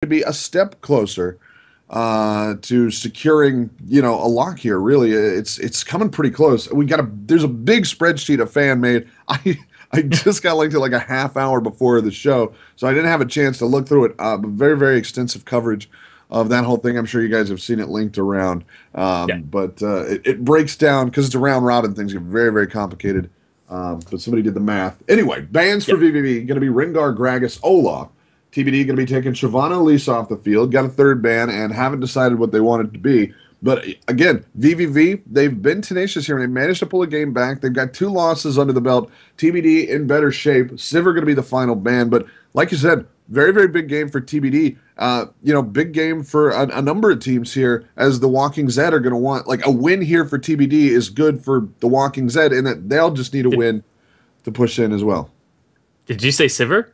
be a step closer to securing, a lock here. Really, it's coming pretty close. There's a big spreadsheet a fan made. I just got linked to like a half hour before the show, so I didn't have a chance to look through it. But very, very extensive coverage of that whole thing. I'm sure you guys have seen it linked around. But it breaks down, because it's a round robin, things get very, very complicated. But somebody did the math. Anyway, bans for vVv, going to be Rengar, Gragas, Olaf. TBD going to be taking Shyvana Elise off the field, got a third ban, and haven't decided what they want it to be. But again, vVv, they've been tenacious here, and they managed to pull a game back. They've got 2 losses under the belt. TBD in better shape. Sivir going to be the final ban. But like you said, very, very big game for TBD. Big game for a number of teams here, as the Walking Zed are going to want, like, a win here for TBD is good for the Walking Zed, and that they'll just need a win to push in as well. Did you say Sivir?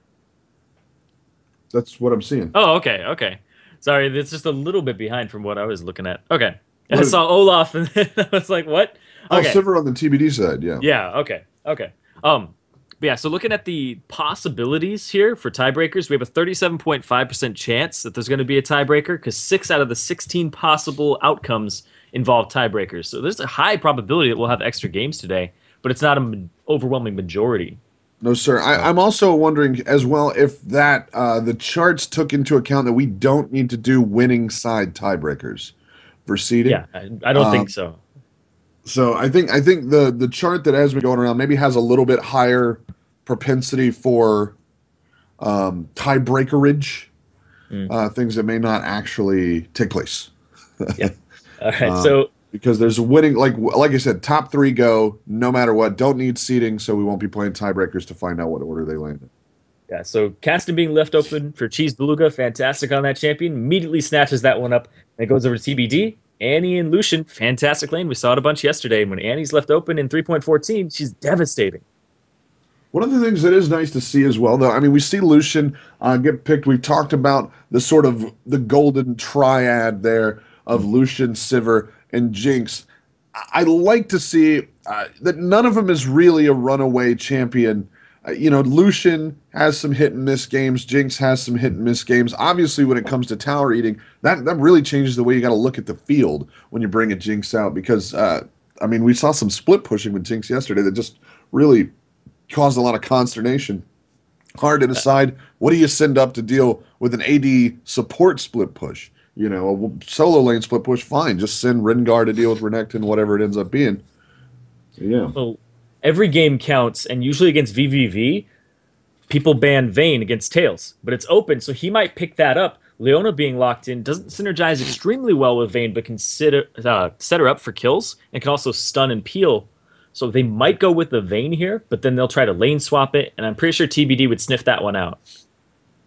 That's what I'm seeing. Oh, okay. Sorry, that's just a little bit behind from what I was looking at. Okay. I saw Olaf, and then I was like, what? Okay. Oh, Sivir on the TBD side, yeah. Yeah, okay. But yeah, so looking at the possibilities here for tiebreakers, we have a 37.5% chance that there's going to be a tiebreaker, because 6 out of the 16 possible outcomes involve tiebreakers. So there's a high probability that we'll have extra games today, but it's not an overwhelming majority. No, sir. I'm also wondering as well if that the charts took into account that we don't need to do winning side tiebreakers for seeding. Yeah, I don't think so. So I think the chart that has been going around maybe has a little bit higher propensity for tiebreakerage, things that may not actually take place. Yeah. All right. So because there's winning, like I said, top 3 go no matter what. Don't need seeding, so we won't be playing tiebreakers to find out what order they land in. Yeah. So Caston being left open for CheesedBeluga, fantastic on that champion. Immediately snatches that one up, and it goes over to TBD. Annie and Lucian, fantastic lane. We saw it a bunch yesterday. When Annie's left open in 3.14, she's devastating. One of the things that is nice to see as well, though, I mean, we see Lucian get picked. We've talked about the sort of the golden triad there of Lucian, Sivir, and Jinx. I like to see that none of them is really a runaway champion. Lucian has some hit and miss games. Jinx has some hit and miss games. Obviously, when it comes to tower eating, that really changes the way you got to look at the field when you bring a Jinx out. Because we saw some split pushing with Jinx yesterday that just really caused a lot of consternation. Hard to decide, what do you send up to deal with an AD support split push? A solo lane split push, fine. Just send Rengar to deal with Renekton, whatever it ends up being. Yeah. Well, every game counts, and usually against vVv, people ban Vayne against Tails. But it's open, so he might pick that up. Leona being locked in doesn't synergize extremely well with Vayne, but can set her up for kills, and can also stun and peel. So they might go with the Vayne here, but then they'll try to lane swap it, and I'm pretty sure TBD would sniff that one out.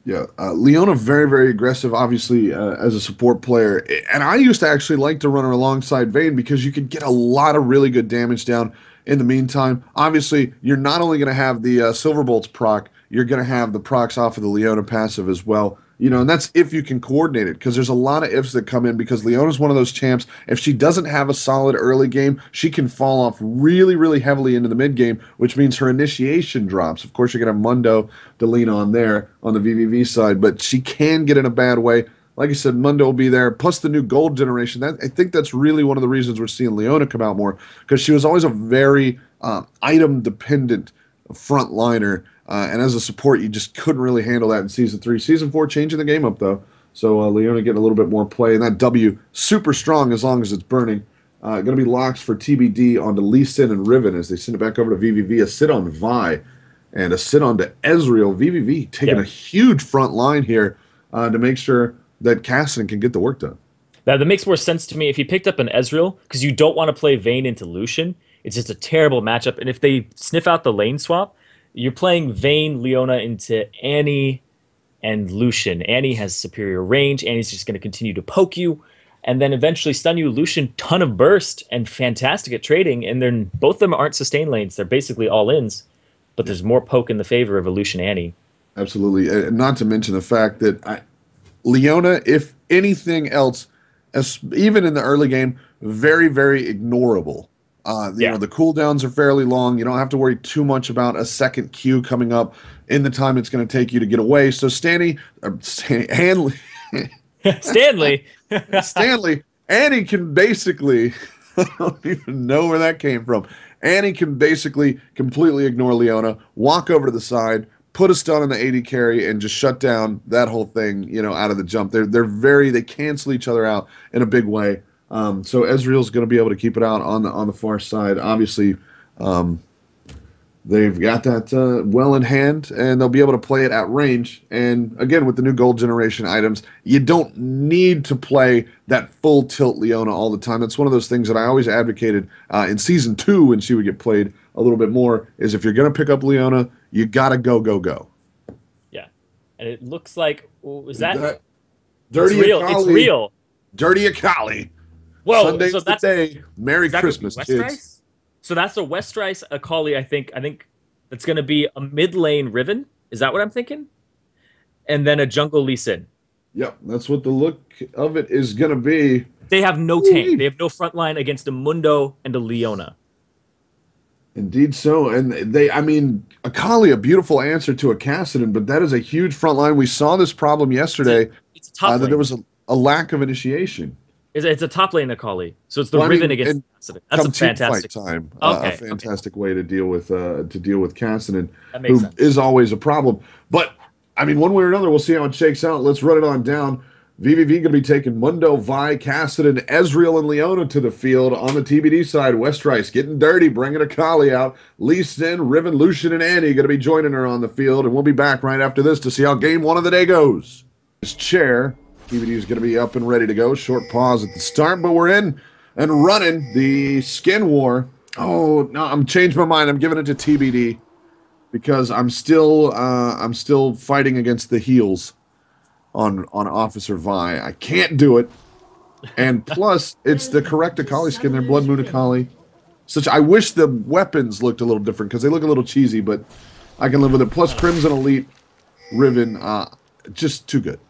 Yeah, Leona very, very aggressive, obviously, as a support player. And I used to actually like to run her alongside Vayne because you could get a lot of really good damage down in the meantime. Obviously, you're not only going to have the Silverbolts proc, you're going to have the procs off of the Leona passive as well. And that's if you can coordinate it, because there's a lot of ifs that come in, because Leona's one of those champs. If she doesn't have a solid early game, she can fall off really, really heavily into the mid game, which means her initiation drops. Of course, you're going to have Mundo to lean on there on the vVv side, but she can get in a bad way. Like I said, Mundo will be there, plus the new gold generation. I think that's really one of the reasons we're seeing Leona come out more, because she was always a very item-dependent frontliner. And as a support, you just couldn't really handle that in Season 3. Season 4 changing the game up, though. So Leona getting a little bit more play. And that W, super strong as long as it's burning. Going to be locks for TBD onto Lee Sin and Riven as they send it back over to vVv. A sit on Vi and a sit on to Ezreal. vVv taking a huge front line here to make sure that Caston can get the work done. That makes more sense to me if he picked up an Ezreal, because you don't want to play Vayne into Lucian. It's just a terrible matchup. And if they sniff out the lane swap, you're playing Vayne, Leona into Annie and Lucian. Annie has superior range. Annie's just going to continue to poke you and then eventually stun you. Lucian, ton of burst and fantastic at trading. And then both of them aren't sustain lanes. They're basically all-ins. But there's more poke in the favor of a Lucian Annie. Absolutely. Not to mention the fact that Leona, if anything else, even in the early game, very, very ignorable. The cooldowns are fairly long. You don't have to worry too much about a second Q coming up in the time it's going to take you to get away. So Stanny and Stanley. Stanley, and he can basically, I don't even know where that came from. And he can basically completely ignore Leona, walk over to the side, put a stun on the AD carry, and just shut down that whole thing, out of the jump. They cancel each other out in a big way. So Ezreal's going to be able to keep it out on the far side. Obviously, they've got that well in hand, and they'll be able to play it at range. And again, with the new gold generation items, you don't need to play that full tilt Leona all the time. That's one of those things that I always advocated in Season 2 when she would get played a little bit more, is if you're going to pick up Leona, you got to go, go, go. Yeah. And it looks like, is that Dirty it's real. Akali. It's real. Dirty Akali. Whoa, Sunday's so that's the day. Merry that Christmas, Westrice? kids. So that's a Westrice Akali, I think that's going to be a mid lane Riven. Is that what I'm thinking? And then a jungle Lee Sin. Yep, that's what the look of it is going to be. They have no tank. They have no front line against a Mundo and a Leona. Indeed so. And Akali, a beautiful answer to a Kassadin, but that is a huge front line. We saw this problem yesterday, it's a top lane. that there was a lack of initiation. It's a top lane Akali. So it's the Riven against Kassadin. That's a fantastic fight time. Okay, a fantastic way to deal with Kassadin, who sense. Is always a problem. But one way or another, we'll see how it shakes out. Let's run it on down. vVv going to be taking Mundo, Vi, Kassadin, Ezreal, and Leona to the field. On the TBD side, Westrice getting dirty, bringing Akali out. Lee Sin, Riven, Lucian, and Annie going to be joining her on the field. And we'll be back right after this to see how game 1 of the day goes. This chair, TBD is going to be up and ready to go. Short pause at the start, but we're in and running the skin war. Oh, no, I'm changed my mind. I'm giving it to TBD because I'm still fighting against the heels on Officer Vi. I can't do it. And plus, it's the correct Akali skin there, Blood Moon Akali. I wish the weapons looked a little different because they look a little cheesy, but I can live with it. Plus, Crimson Elite Riven, just too good.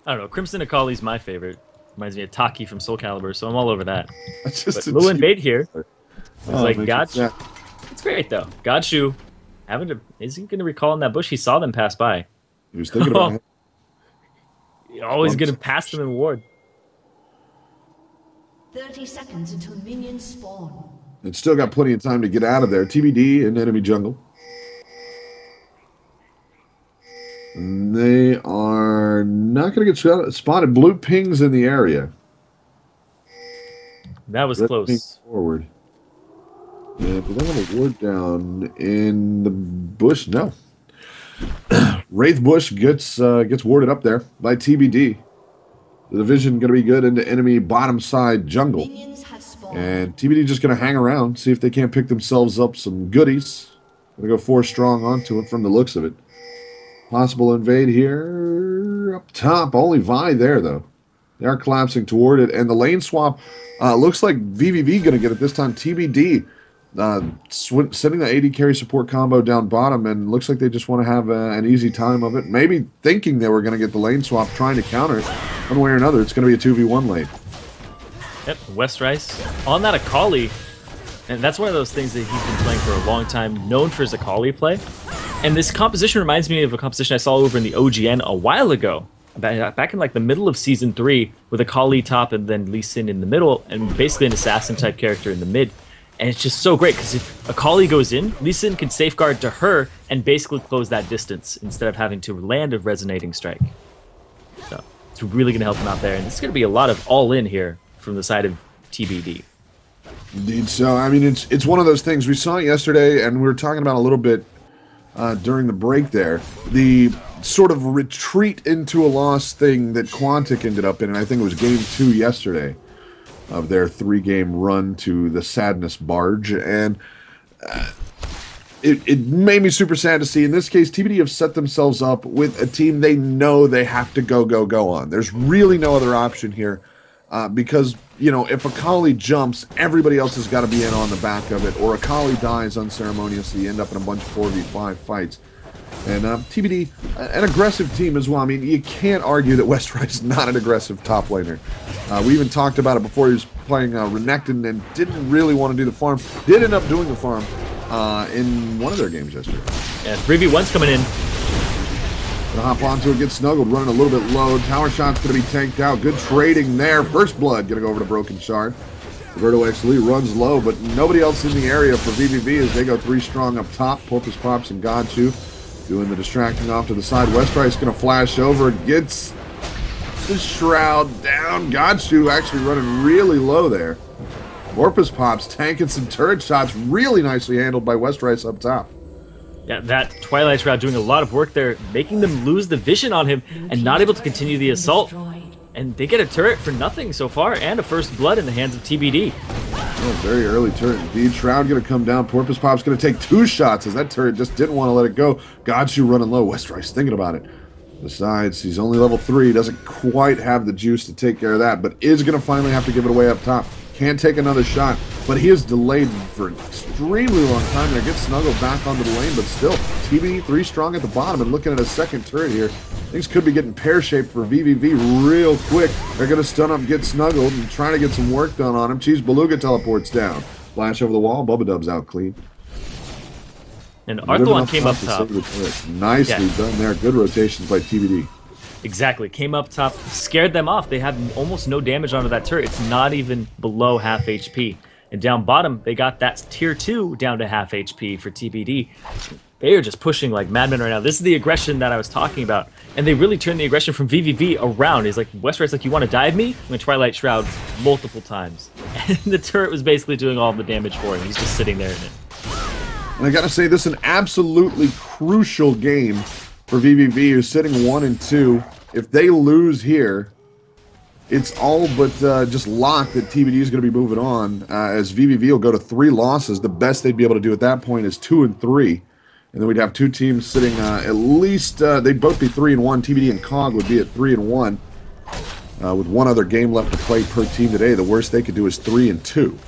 I don't know. Crimson Akali's my favorite. Reminds me of Taki from Soul Calibur, so I'm all over that. That's just but Lil Invade here. It's like Godshu. Yeah. It's great though. Godshu, is he going to recall in that bush? He saw them pass by. He was thinking about it. Always going to pass them in ward. 30 seconds until minions spawn. It's still got plenty of time to get out of there. TBD in enemy jungle. And they are not going to get spotted. Blue pings in the area. That was Red close. ping forward. Yeah, do they have a ward down in the bush? No. Wraith Bush gets warded up there by TBD. The division going to be good into enemy bottom side jungle. And TBD just going to hang around, see if they can't pick themselves up some goodies. Going to go 4 strong onto it from the looks of it. Possible invade here up top. Only Vi there, though. They are collapsing toward it. And the lane swap looks like vVv going to get it this time. TBD sending the AD carry support combo down bottom, and looks like they just want to have an easy time of it. Maybe thinking they were going to get the lane swap, trying to counter it. One way or another, it's going to be a 2v1 lane. Yep, Westrice on that Akali. And that's one of those things that he's been playing for a long time, known for his Akali play. And this composition reminds me of a composition I saw over in the OGN a while ago, back in like the middle of Season 3, with Akali top and then Lee Sin in the middle, and basically an assassin-type character in the mid. And it's just so great, because if Akali goes in, Lee Sin can safeguard to her and basically close that distance instead of having to land a resonating strike. So it's really going to help him out there. And it's going to be a lot of all-in here from the side of TBD. Indeed so. It's one of those things. We saw it yesterday, and we were talking about a little bit during the break there. The sort of retreat into a loss thing that Quantic ended up in, and I think it was Game 2 yesterday of their 3-game run to the Sadness Barge. And it made me super sad to see. In this case, TBD have set themselves up with a team they know they have to go on. There's really no other option here. Because, if Akali jumps, everybody else has got to be in on the back of it, or Akali dies unceremoniously, you end up in a bunch of 4v5 fights. And TBD, an aggressive team as well. You can't argue that Westrice is not an aggressive top laner. We even talked about it before. He was playing Renekton and didn't really want to do the farm. Did end up doing the farm in one of their games yesterday. Yeah, 3v1's coming in. Gonna hop onto it, get snuggled, running a little bit low. Tower shot's gonna be tanked out. Good trading there. First blood gonna go over to Brokenshard. RobertxLee runs low, but nobody else in the area for vVv as they go 3 strong up top. PorpoisePops and Godshu doing the distracting off to the side. Westrice gonna flash over, gets the shroud down. Godshu actually running really low there. PorpoisePops tanking some turret shots, really nicely handled by Westrice up top. Yeah, that Twilight Shroud doing a lot of work there, making them lose the vision on him and not able to continue the assault. And they get a turret for nothing so far, and a first blood in the hands of TBD. Oh, very early turret indeed. Shroud going to come down. PorpoisePop's going to take 2 shots as that turret just didn't want to let it go. Godshu running low. Westrice thinking about it. Besides, he's only level 3. Doesn't quite have the juice to take care of that, but is going to finally have to give it away up top. Can't take another shot, but he is delayed for an extremely long time there. Gets snuggled back onto the lane, but still, TBD 3 strong at the bottom and looking at a second turret here. Things could be getting pear-shaped for vVv real quick. They're going to stun up, get snuggled, and trying to get some work done on him. CheesedBeluga teleports down. Flash over the wall. Bubbadub's out clean. And Arthelon came up top. Nicely done there. Good rotations by TBD. Exactly. Came up top, scared them off. They had almost no damage onto that turret. It's not even below half HP. And down bottom, they got that tier 2 down to half HP for TBD. They are just pushing like madmen right now. This is the aggression that I was talking about. And they really turned the aggression from vVv around. He's like, Westrice, like, you want to dive me? I'm going to Twilight Shroud multiple times. And the turret was basically doing all the damage for him. He's just sitting there in it. And I got to say, this is an absolutely crucial game for vVv, who's sitting 1 and 2. If they lose here, it's all but just locked that TBD is going to be moving on, as vVv will go to 3 losses. The best they'd be able to do at that point is 2 and 3. And then we'd have 2 teams sitting at least, they'd both be 3 and 1. TBD and COG would be at 3 and 1. With 1 other game left to play per team today, the worst they could do is 3 and 2.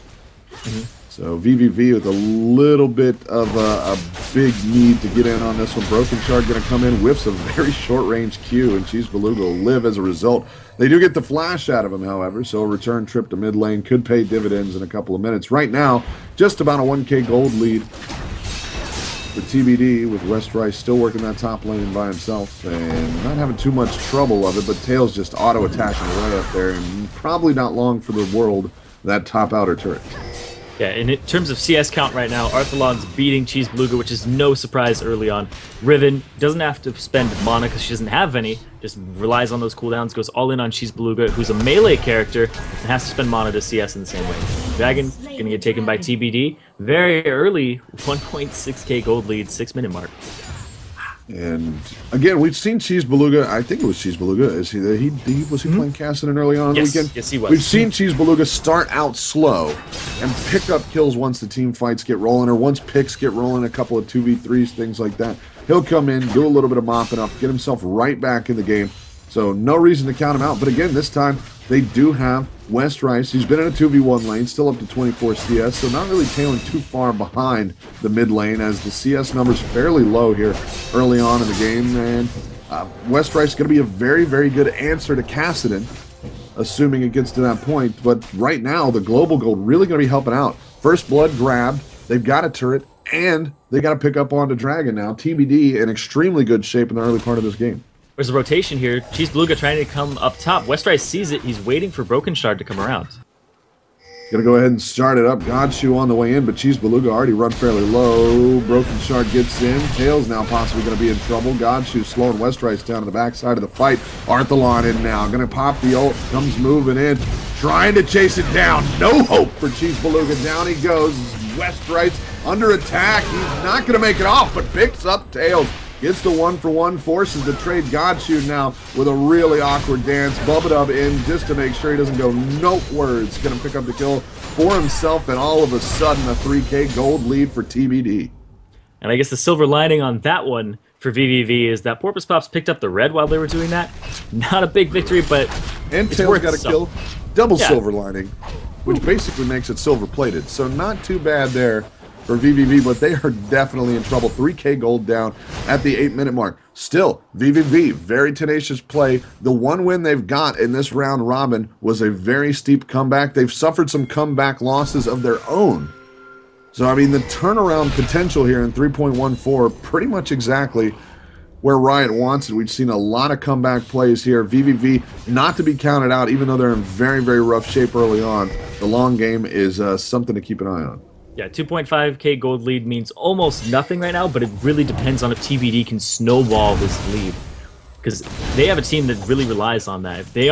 So vVv with a little bit of a big need to get in on this one. Brokenshard going to come in, whiffs a very short-range Q, and CheesedBeluga will live as a result. They do get the flash out of him, however, so a return trip to mid lane could pay dividends in a couple of minutes. Right now, just about a 1k gold lead for TBD, with Westrice still working that top lane by himself and not having too much trouble of it, but Tails just auto-attacking away up there, and probably not long for the world, that top outer turret. Yeah, and in terms of CS count right now, Arthelon's beating CheesedBeluga, which is no surprise early on. Riven doesn't have to spend mana because she doesn't have any, just relies on those cooldowns, goes all in on CheesedBeluga, who's a melee character, and has to spend mana to CS in the same way. Dragon going to get taken by TBD. Very early, 1.6k gold lead, 6-minute mark. And again, we've seen CheesedBeluga. I think it was CheesedBeluga. Is he was he playing Cassidy early on in the weekend? Yes, he was. We've seen CheesedBeluga start out slow and pick up kills once the team fights get rolling, or once picks get rolling, a couple of 2v3s, things like that. He'll come in, do a little bit of mopping up, get himself right back in the game. So no reason to count him out. But again, this time they do have Westrice. He's been in a 2v1 lane, still up to 24 CS, so not really tailing too far behind the mid lane, as the CS number's fairly low here early on in the game. And Westrice is going to be a very, very good answer to Cassidy, assuming it gets to that point. But right now, the global gold really going to be helping out. First blood grabbed. They've got a turret, and they got to pick up onto Dragon now. TBD in extremely good shape in the early part of this game. There's a rotation here. CheesedBeluga trying to come up top. Westrice sees it. He's waiting for Brokenshard to come around. Gonna go ahead and start it up. Godshu on the way in, but CheesedBeluga already run fairly low. Brokenshard gets in. Tails now possibly going to be in trouble. Godshu slowing Westrice down to the backside of the fight. Arthelon in now. Going to pop the ult. Comes moving in. Trying to chase it down. No hope for CheesedBeluga. Down he goes. Westrice under attack. He's not going to make it off, but picks up Tails. Gets the 1-for-1, forces the trade. Godshu now with a really awkward dance. Bubbadub in just to make sure he doesn't go notewards. Going to pick up the kill for himself, and all of a sudden a 3k gold lead for TBD. And I guess the silver lining on that one for vVv is that PorpoisePops picked up the red while they were doing that. Not a big victory, but and Tails got a kill. Double silver lining, which basically makes it silver-plated. So not too bad there for vVv, but they are definitely in trouble. 3k gold down at the 8-minute mark. Still, vVv, very tenacious play. The one win they've got in this round robin was a very steep comeback. They've suffered some comeback losses of their own. So, I mean, the turnaround potential here in 3.14, pretty much exactly where Riot wants it. We've seen a lot of comeback plays here. vVv not to be counted out, even though they're in very, very rough shape early on. The long game is something to keep an eye on. Yeah, 2.5k gold lead means almost nothing right now, but it really depends on if TBD can snowball this lead. Because they have a team that really relies on that. If they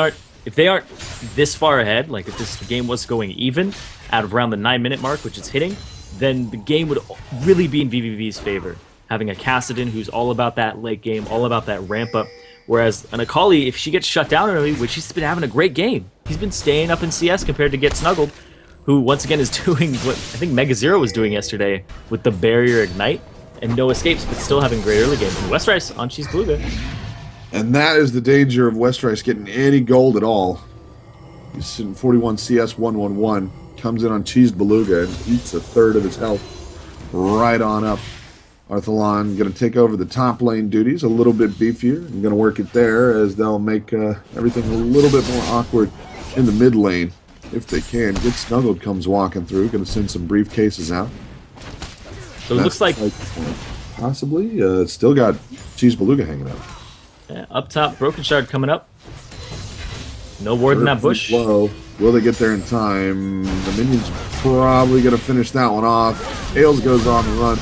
aren't this far ahead, like if this game was going even at around the 9-minute mark, which it's hitting, then the game would really be in vVv's favor. Having a Kassadin who's all about that late game, all about that ramp up. Whereas an Akali, if she gets shut down early, which she's been having a great game. He's been staying up in CS compared to Get Snuggled, who once again is doing what I think Mega Zero was doing yesterday with the barrier ignite and no escapes, but still having great early game. And Westrice on CheesedBeluga. And that is the danger of Westrice getting any gold at all. He's sitting 41 CS 111, comes in on CheesedBeluga and eats a third of his health right on up. Arthelon going to take over the top lane duties, a little bit beefier, and going to work it there as they'll make everything a little bit more awkward in the mid lane if they can. Get Snuggled comes walking through, going to send some briefcases out. So it looks like possibly still got CheesedBeluga hanging out. Yeah, up top, Brokenshard coming up. No ward in that bush. Low. Will they get there in time? The minion's probably going to finish that one off. Tails goes on the run.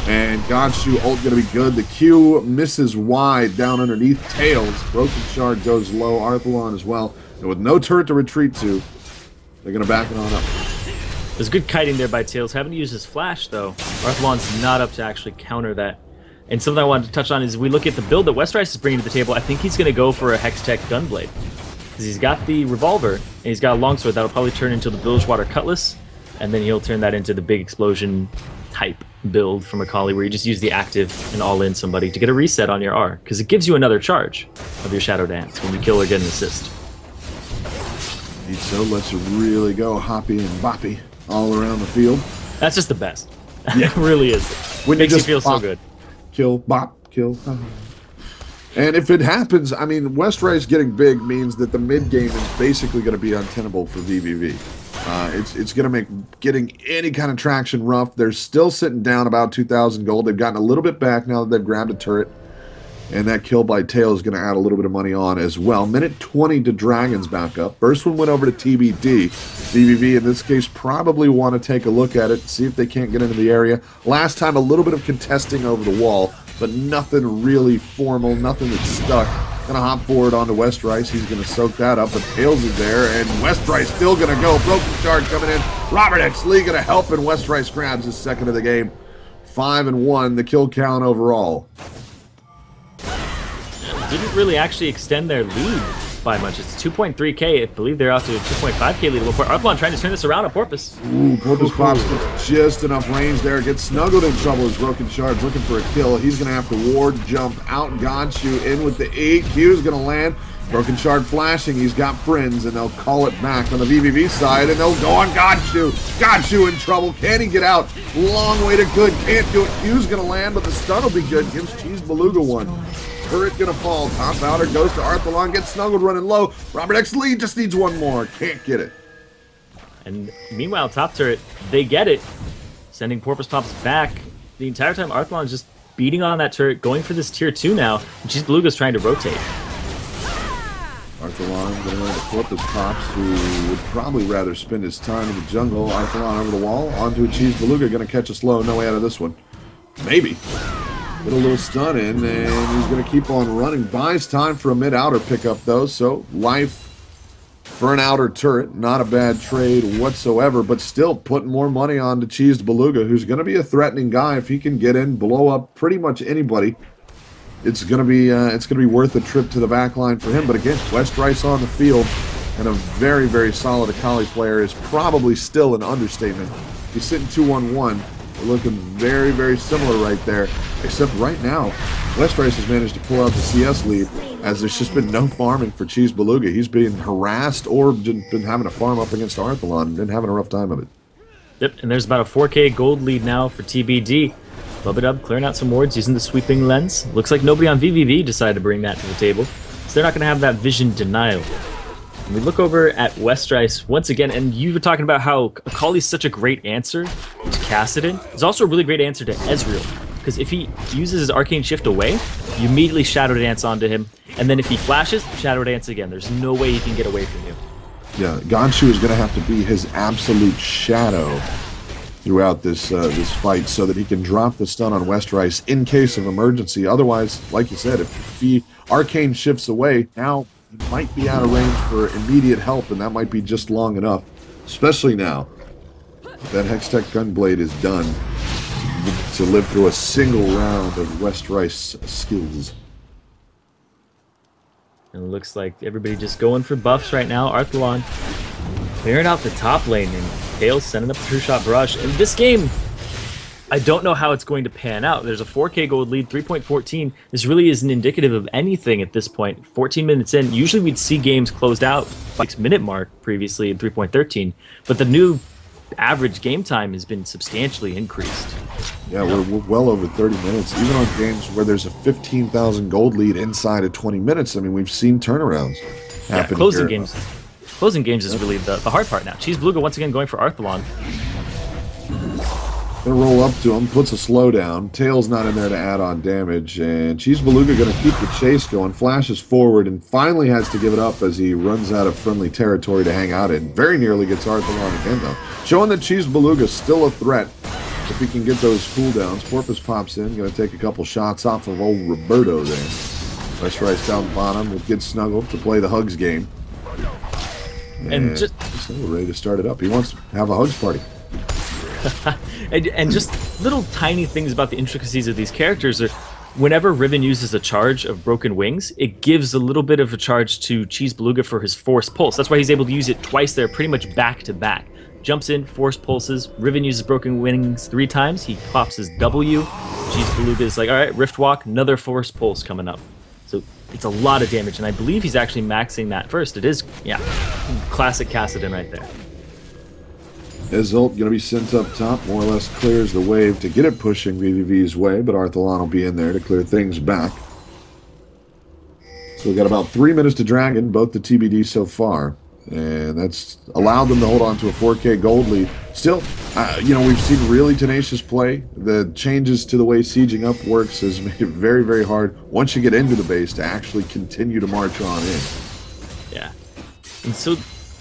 And Godshu ult going to be good. The Q misses wide down underneath Tails. Brokenshard goes low. Arthelon as well. And with no turret to retreat to, they're going to back it on up. There's good kiting there by Tails. Having to use his flash, though. Arthelon's not up to actually counter that. And something I wanted to touch on is we look at the build that Westrice is bringing to the table. I think he's going to go for a Hextech Gunblade. Because he's got the Revolver, and he's got a Longsword that'll probably turn into the Bilgewater Cutlass. And then he'll turn that into the big explosion type build from Akali, where you just use the active and all-in somebody to get a reset on your R, because it gives you another charge of your Shadow Dance when you kill or get an assist. He so lets it really go hoppy and boppy all around the field. That's just the best. Yeah. It really is. When Makes you just you feel bop, so good. Kill, bop, kill. And if it happens, I mean, Westrice getting big means that the mid game is basically going to be untenable for vVv. It's going to make getting any kind of traction rough. They're still sitting down about 2,000 gold. They've gotten a little bit back now that they've grabbed a turret. And that kill by Tail is going to add a little bit of money on as well. Minute 20 to Dragons back up. First one went over to TBD. vVv, in this case, probably want to take a look at it, see if they can't get into the area. Last time, a little bit of contesting over the wall, but nothing really formal, nothing that's stuck. Gonna hop forward onto Westrice. He's gonna soak that up, but Tails is there, and Westrice still gonna go. Brokenshard coming in. RobertxLee gonna help, and Westrice grabs his second of the game. 5-1, the kill count overall. Didn't really actually extend their lead by much. It's 2.3k. I believe they're out to a 2.5k lead. Arthelon trying to turn this around on Porpoise. Ooh, PorpoisePops just enough range there. Gets Snuggled in trouble as Brokenshard's looking for a kill. He's going to have to ward jump out. Godshu in with the EQ is going to land. Brokenshard flashing. He's got friends, and they'll call it back on the vVv side, and they'll go on Godshu. Godshu in trouble. Can he get out? Long way to good. Can't do it. Q's going to land, but the stun will be good. Gives CheesedBeluga one. Turret gonna fall. Top outer goes to Arthelon. Gets Snuggled running low. RobertxLee just needs one more. Can't get it. And meanwhile, top turret, they get it. Sending PorpoisePops back. The entire time, Arthelon is just beating on that turret, going for this tier 2 now. And CheesedBeluga's trying to rotate. Arthelon going to PorpoisePops, who would probably rather spend his time in the jungle. Arthelon over the wall. Onto a CheesedBeluga. Gonna catch a slow. No way out of this one. Maybe. Get a little stun in, and he's going to keep on running. Buys time for a mid-outer pickup, though, so life for an outer turret. Not a bad trade whatsoever, but still putting more money on to CheesedBeluga, who's going to be a threatening guy. If he can get in, blow up pretty much anybody, it's going to be worth a trip to the back line for him. But again, Westrice on the field, and a very, very solid Akali player is probably still an understatement. He's sitting 2-1-1. They're looking very, very similar right there, except right now, Westrice has managed to pull out the CS lead, as there's just been no farming for CheesedBeluga. He's been harassed or been having to farm up against Arthelon and having a rough time of it. Yep, and there's about a 4k gold lead now for TBD. Bubbadub clearing out some wards using the sweeping lens. Looks like nobody on vVv decided to bring that to the table, so they're not going to have that vision denial. And we look over at Westrice once again, and you were talking about how Akali's such a great answer to Kassadin. It's also a really great answer to Ezreal. because if he uses his Arcane Shift away, you immediately Shadow Dance onto him, and then if he flashes, Shadow Dance again. There's no way he can get away from you. Yeah, Godshu is going to have to be his absolute shadow throughout this this fight so that he can drop the stun on Westrice in case of emergency. Otherwise, like you said, if he Arcane Shifts away, now he might be out of range for immediate help, and that might be just long enough, especially now that Hextech Gunblade is done to live through a single round of Westrice skills. And it looks like everybody just going for buffs right now. Arthelon clearing out the top lane, and Tails sending up a True Shot Barrage. And this game, I don't know how it's going to pan out. There's a 4K gold lead, 3.14. This really isn't indicative of anything at this point. 14 minutes in, usually we'd see games closed out by 6-minute mark previously in 3.13. But the new average game time has been substantially increased. Yeah, we're well over 30 minutes. Even on games where there's a 15,000 gold lead inside of 20 minutes, I mean, we've seen turnarounds happen. Closing games is really the hard part now. CheesedBeluga once again going for Arthelon. Gonna roll up to him, puts a slowdown. Tails not in there to add on damage, and CheesedBeluga gonna keep the chase going, flashes forward, and finally has to give it up as he runs out of friendly territory to hang out in. Very nearly gets Arthelon again, though. Showing that CheesedBeluga's still a threat if he can get those cooldowns. PorpoisePops in, gonna take a couple shots off of old Roberto there. Westrice down bottom with good Snuggled to play the Hugs game. And just ready to start it up. He wants to have a Hugs party. and just little tiny things about the intricacies of these characters are, whenever Riven uses a charge of Broken Wings, it gives a little bit of a charge to CheesedBeluga for his Force Pulse. That's why he's able to use it twice there, pretty much back to back. Jumps in, Force Pulses, Riven uses Broken Wings 3 times, he pops his W, CheesedBeluga is like, alright, Rift Walk, another Force Pulse coming up. So it's a lot of damage, and I believe he's actually maxing that first. It is, yeah, classic Kassadin right there. His ult going to be sent up top, more or less clears the wave to get it pushing vVv's way, but Arthelon will be in there to clear things back. So we've got about 3 minutes to Dragon, both the TBD so far, and that's allowed them to hold on to a 4K gold lead. Still, you know, we've seen really tenacious play. The changes to the way sieging up works has made it very, very hard once you get into the base to actually continue to march on in. Yeah, and so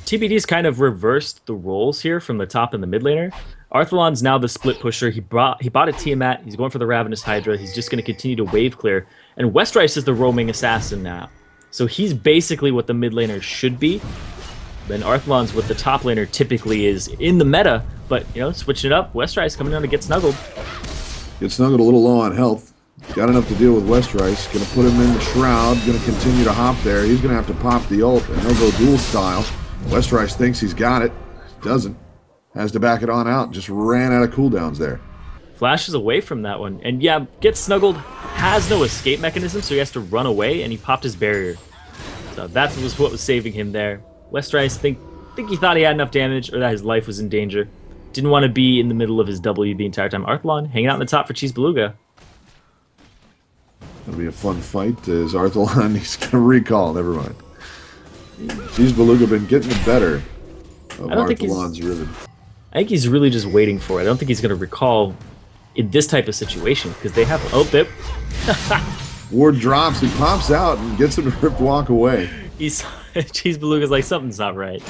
TBD's kind of reversed the roles here from the top and the mid laner. Arthelon's now the split pusher. He bought a Tiamat. He's going for the Ravenous Hydra. He's just going to continue to wave clear. And Westrice is the roaming assassin now. So he's basically what the mid laner should be. Then Arthelon's what the top laner typically is in the meta. But, you know, switching it up, Westrice coming down to get Snuggled. Get Snuggled a little low on health. Got enough to deal with Westrice. Going to put him in the Shroud. Going to continue to hop there. He's going to have to pop the ult, and he'll go dual style. Westrice thinks he's got it. Doesn't. Has to back it on out. Just ran out of cooldowns there. Flashes away from that one. And yeah, gets Snuggled. Has no escape mechanism, so he has to run away, and he popped his barrier. So that was what was saving him there. Westrice think he thought he had enough damage, or that his life was in danger. Didn't want to be in the middle of his W the entire time. Arthelon hanging out in the top for CheesedBeluga. It'll be a fun fight as Arthelon, he's going to recall. Never mind. CheesedBeluga been getting the better of Arthelon's Riven. I think he's really just waiting for it. I don't think he's going to recall in this type of situation, because they have... Oh, bip. Ward drops, he pops out and gets him to Rift Walk away. CheesedBeluga's like, something's not right.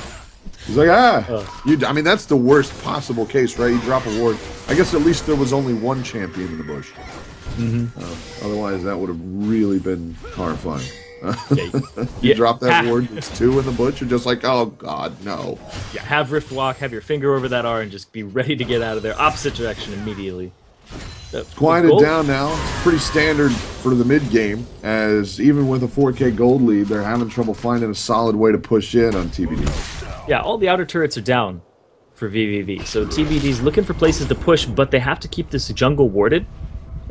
He's like, I mean, that's the worst possible case, right? You drop a ward. I guess at least there was only one champion in the bush. Otherwise, that would have really been horrifying. You drop that ward, it's 2 in the bush, you're just like, oh god, no. Yeah, have Rift Walk, have your finger over that R, and just be ready to get out of there. Opposite direction immediately. Quieted down now. It's pretty standard for the mid game, as even with a 4K gold lead, they're having trouble finding a solid way to push in on TBD. Yeah, all the outer turrets are down for vVv, so TBD's looking for places to push, but they have to keep this jungle warded.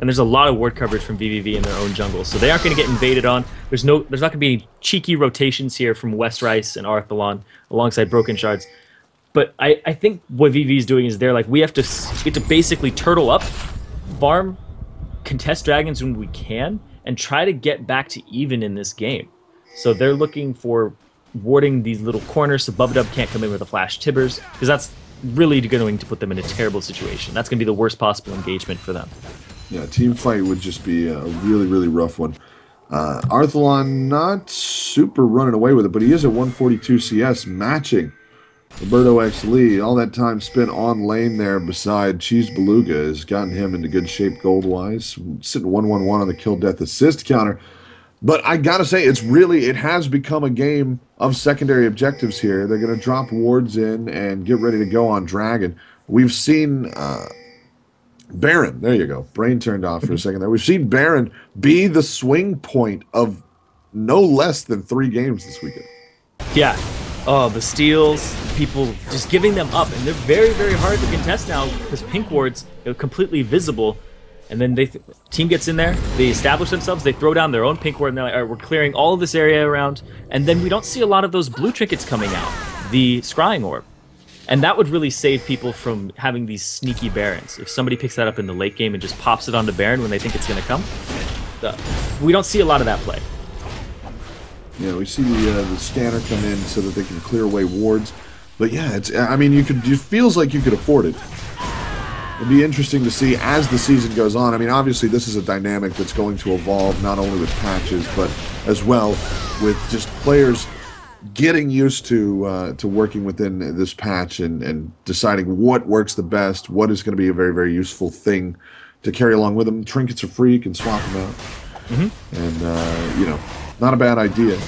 And there's a lot of ward coverage from vVv in their own jungle, so they aren't going to get invaded on. There's not going to be any cheeky rotations here from Westrice and Arthelon alongside Brokenshards. But I think what vVv's doing is they're like, we have to basically turtle up, farm, contest dragons when we can, and try to get back to even in this game. So they're looking for warding these little corners so Bubbadub can't come in with a flash Tibbers, because that's really going to put them in a terrible situation. That's going to be the worst possible engagement for them. Yeah, team fight would just be a really, really rough one. Arthelon not super running away with it, but he is at 142 CS, matching RobertxLee. All that time spent on lane there beside CheesedBeluga has gotten him into good shape gold-wise. Sitting 1-1-1 on the kill death assist counter. But I gotta say, it has become a game of secondary objectives here. They're gonna drop wards in and get ready to go on Dragon. We've seen Baron, there you go. Brain turned off for a second there. We've seen Baron be the swing point of no less than 3 games this weekend. Yeah. Oh, the steals, people just giving them up. And they're very, very hard to contest now because pink wards are completely visible. And then team gets in there, they establish themselves, they throw down their own pink ward, and they're like, all right, we're clearing all of this area around. And then we don't see a lot of those blue trinkets coming out, the scrying orb. And that would really save people from having these sneaky Barons. If somebody picks that up in the late game and just pops it onto Baron when they think it's going to come, we don't see a lot of that play. Yeah, we see the scanner come in so that they can clear away wards. But yeah, it feels like you could afford it. It'd be interesting to see as the season goes on. I mean, obviously this is a dynamic that's going to evolve not only with patches, but as well with just players getting used to working within this patch and deciding what works the best, what is going to be a very, very useful thing to carry along with them. Trinkets are free, you can swap them out. And, not a bad idea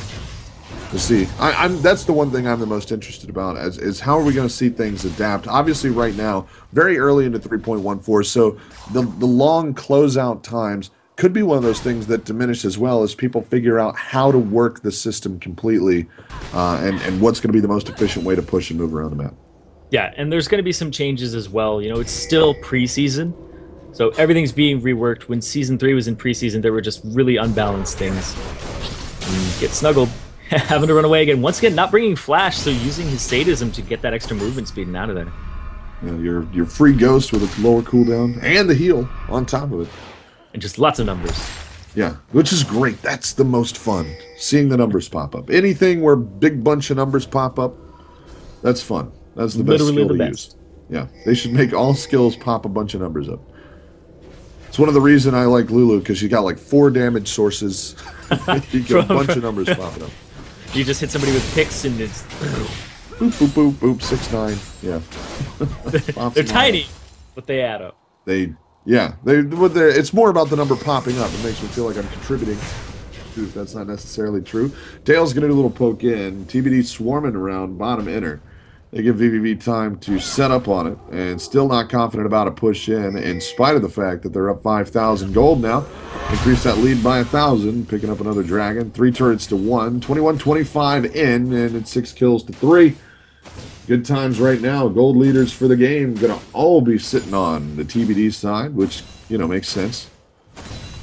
to see. That's the one thing I'm the most interested about is how are we going to see things adapt. Obviously right now, very early into 3.14, so the long closeout times could be one of those things that diminish as well as people figure out how to work the system completely and what's going to be the most efficient way to push and move around the map. Yeah, and there's going to be some changes as well. It's still preseason, so everything's being reworked. When Season 3 was in preseason, there were just really unbalanced things. And get Snuggled, having to run away again. Once again, not bringing Flash, so using his sadism to get that extra movement speed and out of there. Your free ghost with a lower cooldown and the heal on top of it. And just lots of numbers. Yeah, which is great. That's the most fun, seeing the numbers pop up. Anything where big bunch of numbers pop up, that's fun. That's the best skill to use. Yeah, they should make all skills pop a bunch of numbers up. It's one of the reasons I like Lulu, because you got like 4 damage sources. You get a bunch of numbers popping up. You just hit somebody with picks and it's... Boop, boop, boop, boop, 6-9. Yeah. They're tiny, but they add up. It's more about the number popping up. It makes me feel like I'm contributing. Dude, that's not necessarily true. Tails going to do a little poke in. TBD swarming around bottom inner. They give vVv time to set up on it, and still not confident about a push in spite of the fact that they're up 5,000 gold now. Increase that lead by 1,000, picking up another dragon. 3 turrets to 1, 21-25 in, and it's 6 kills to 3. Good times right now. Gold leaders for the game going to all be sitting on the TBD side, which, makes sense.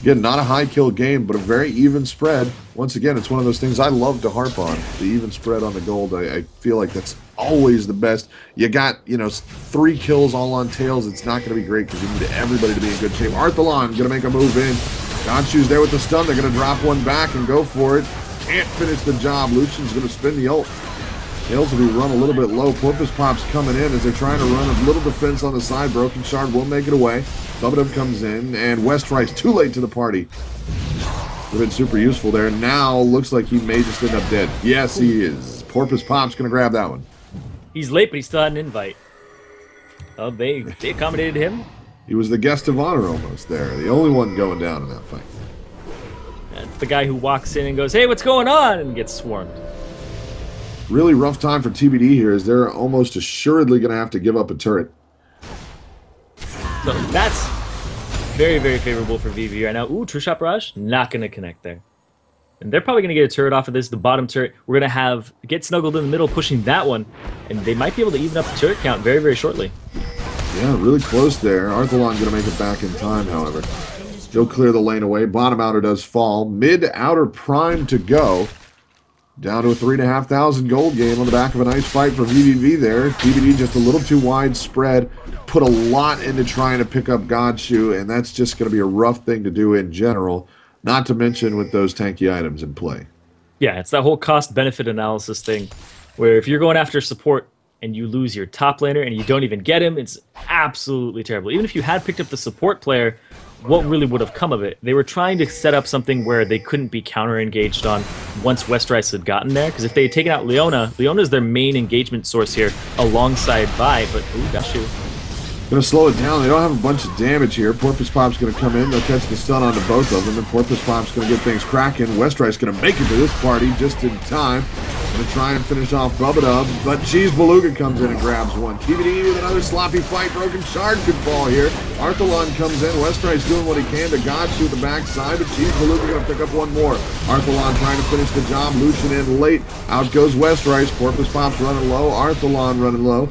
Again, not a high kill game, but a very even spread. Once again, it's one of those things I love to harp on. The even spread on the gold, I feel like that's always the best. You got, 3 kills all on Tails. It's not going to be great because you need everybody to be in good shape. Arthelon going to make a move in. Godshu's there with the stun. They're going to drop one back and go for it. Can't finish the job. Lucian's going to spin the ult. Tails will be run a little bit low. PorpoisePops coming in as they're trying to run a little defense on the side. Brokenshard will make it away. Bubbadub comes in, and Westrice too late to the party. Would have been super useful there. Now looks like he may just end up dead. Yes, he is. PorpoisePops going to grab that one. He's late, but he still had an invite. Oh, they accommodated him. He was the guest of honor almost there. The only one going down in that fight. That's the guy who walks in and goes, hey, what's going on? And gets swarmed. Really rough time for TBD here as they're almost assuredly going to have to give up a turret. So that's very, very favorable for vVv right now. Ooh, True Shot Barrage, not going to connect there. And they're probably going to get a turret off of this, the bottom turret. We're going to have get Snuggled in the middle, pushing that one. And they might be able to even up the turret count very, very shortly. Yeah, really close there. Arthelon going to make it back in time, however. He'll clear the lane away. Bottom outer does fall. Mid outer prime to go. Down to a 3,500 gold game on the back of a nice fight for vVv there. TBD just a little too wide spread. Put a lot into trying to pick up Godshu, and that's just going to be a rough thing to do in general. Not to mention with those tanky items in play. Yeah, it's that whole cost-benefit analysis thing, where if you're going after support and you lose your top laner and you don't even get him, it's absolutely terrible. Even if you had picked up the support player what really would have come of it. They were trying to set up something where they couldn't be counter-engaged on once Westrice had gotten there, because if they had taken out Leona is their main engagement source here alongside Vi, but ooh, Godshu. Gonna slow it down. They don't have a bunch of damage here. PorpoisePops gonna come in. They'll catch the stun onto both of them, and PorpoisePops gonna get things cracking. Westrice gonna make it to this party just in time. Gonna try and finish off Bubbadub, but CheesedBeluga comes in and grabs one. TBD with another sloppy fight. Brokenshard could fall here. Arthelon comes in. Westrice doing what he can to Godshu at the backside, but CheesedBeluga gonna pick up one more. Arthelon trying to finish the job. Lucian in late. Out goes Westrice. PorpoisePops running low. Arthelon running low.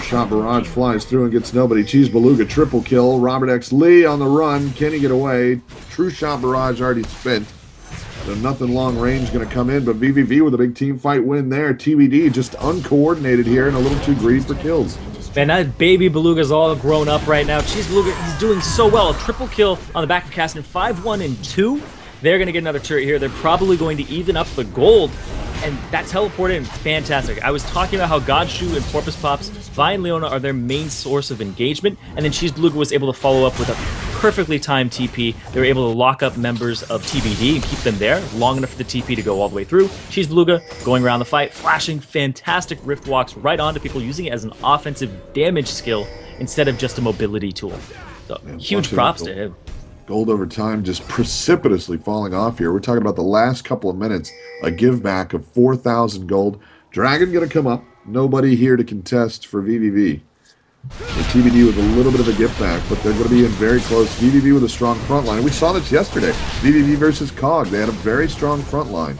Shot barrage flies through and gets nobody. CheesedBeluga triple kill. RobertxLee on the run. Can he get away? True shot barrage already spent. So nothing long range going to come in, but vVv with a big team fight win there. TBD just uncoordinated here and a little too greedy for kills. Man, that baby Beluga's all grown up right now. CheesedBeluga, he's doing so well. A triple kill on the back of Caston. 5-1 and 2. They're going to get another turret here. They're probably going to even up the gold. And that teleport in, fantastic. I was talking about how Godshu and PorpoisePops, Vi and Leona are their main source of engagement, and then CheesedBeluga was able to follow up with a perfectly timed TP. They were able to lock up members of TBD and keep them there long enough for the TP to go all the way through. CheesedBeluga going around the fight, flashing fantastic rift walks right onto people, using it as an offensive damage skill instead of just a mobility tool. So huge props to him. Gold over time just precipitously falling off here. We're talking about the last couple of minutes. A give back of 4,000 gold. Dragon going to come up. Nobody here to contest for vVv. The TBD with a little bit of a give back, but they're going to be in very close. vVv with a strong front line. We saw this yesterday. vVv versus COG. They had a very strong front line.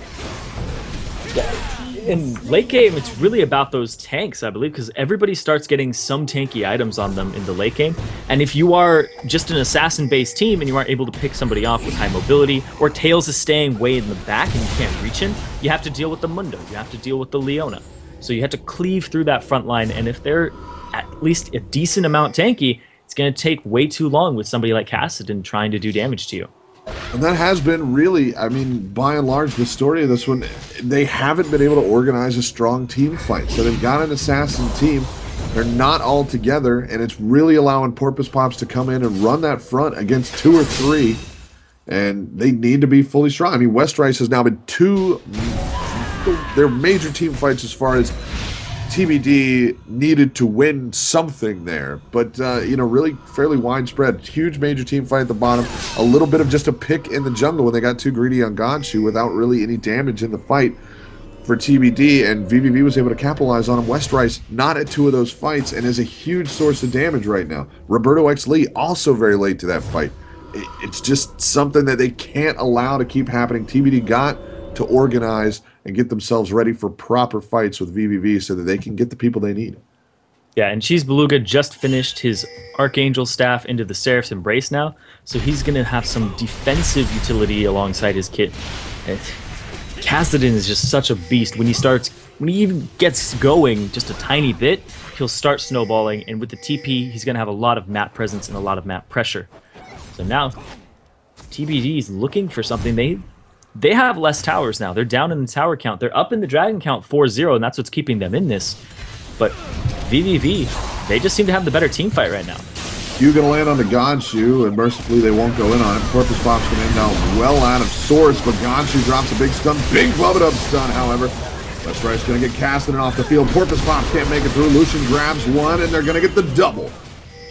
In late game, it's really about those tanks, I believe, because everybody starts getting some tanky items on them in the late game. And if you are just an assassin-based team and you aren't able to pick somebody off with high mobility, or Tails is staying way in the back and you can't reach him, you have to deal with the Mundo, you have to deal with the Leona. So you have to cleave through that front line, and if they're at least a decent amount tanky, it's going to take way too long with somebody like Cassidon trying to do damage to you. And that has been really, I mean, by and large, the story of this one. They haven't been able to organize a strong team fight. So they've got an assassin team. They're not all together, and it's really allowing PorpoisePops to come in and run that front against 2 or 3. And they need to be fully strong. I mean, Westrice has now been their major team fights as far as TBD needed to win something there, but you know, really fairly widespread. Huge major team fight at the bottom. A little bit of just a pick in the jungle when they got too greedy on Godshu without really any damage in the fight for TBD, and vVv was able to capitalize on him. Westrice not at 2 of those fights and is a huge source of damage right now. RobertxLee also very late to that fight. It's just something that they can't allow to keep happening. TBD got to organize and get themselves ready for proper fights with vVv so that they can get the people they need. Yeah, and CheesedBeluga just finished his Archangel staff into the Seraph's Embrace now, so he's going to have some defensive utility alongside his kit. Cassidon is just such a beast. When he even gets going just a tiny bit, he'll start snowballing, and with the TP, he's going to have a lot of map presence and a lot of map pressure. So now, TBD is looking for something. They have less towers now. They're down in the tower count. They're up in the dragon count 4-0, and that's what's keeping them in this. But vVv, they just seem to have the better team fight right now. You're going to land on the Godshu, and mercifully they won't go in on it. PorpoisePops going to end out well out of sorts, but Godshu drops a big stun. Big Bubbadub stun, however. Westrice going to get Cassidon off the field. PorpoisePops can't make it through. Lucian grabs one, and they're going to get the double.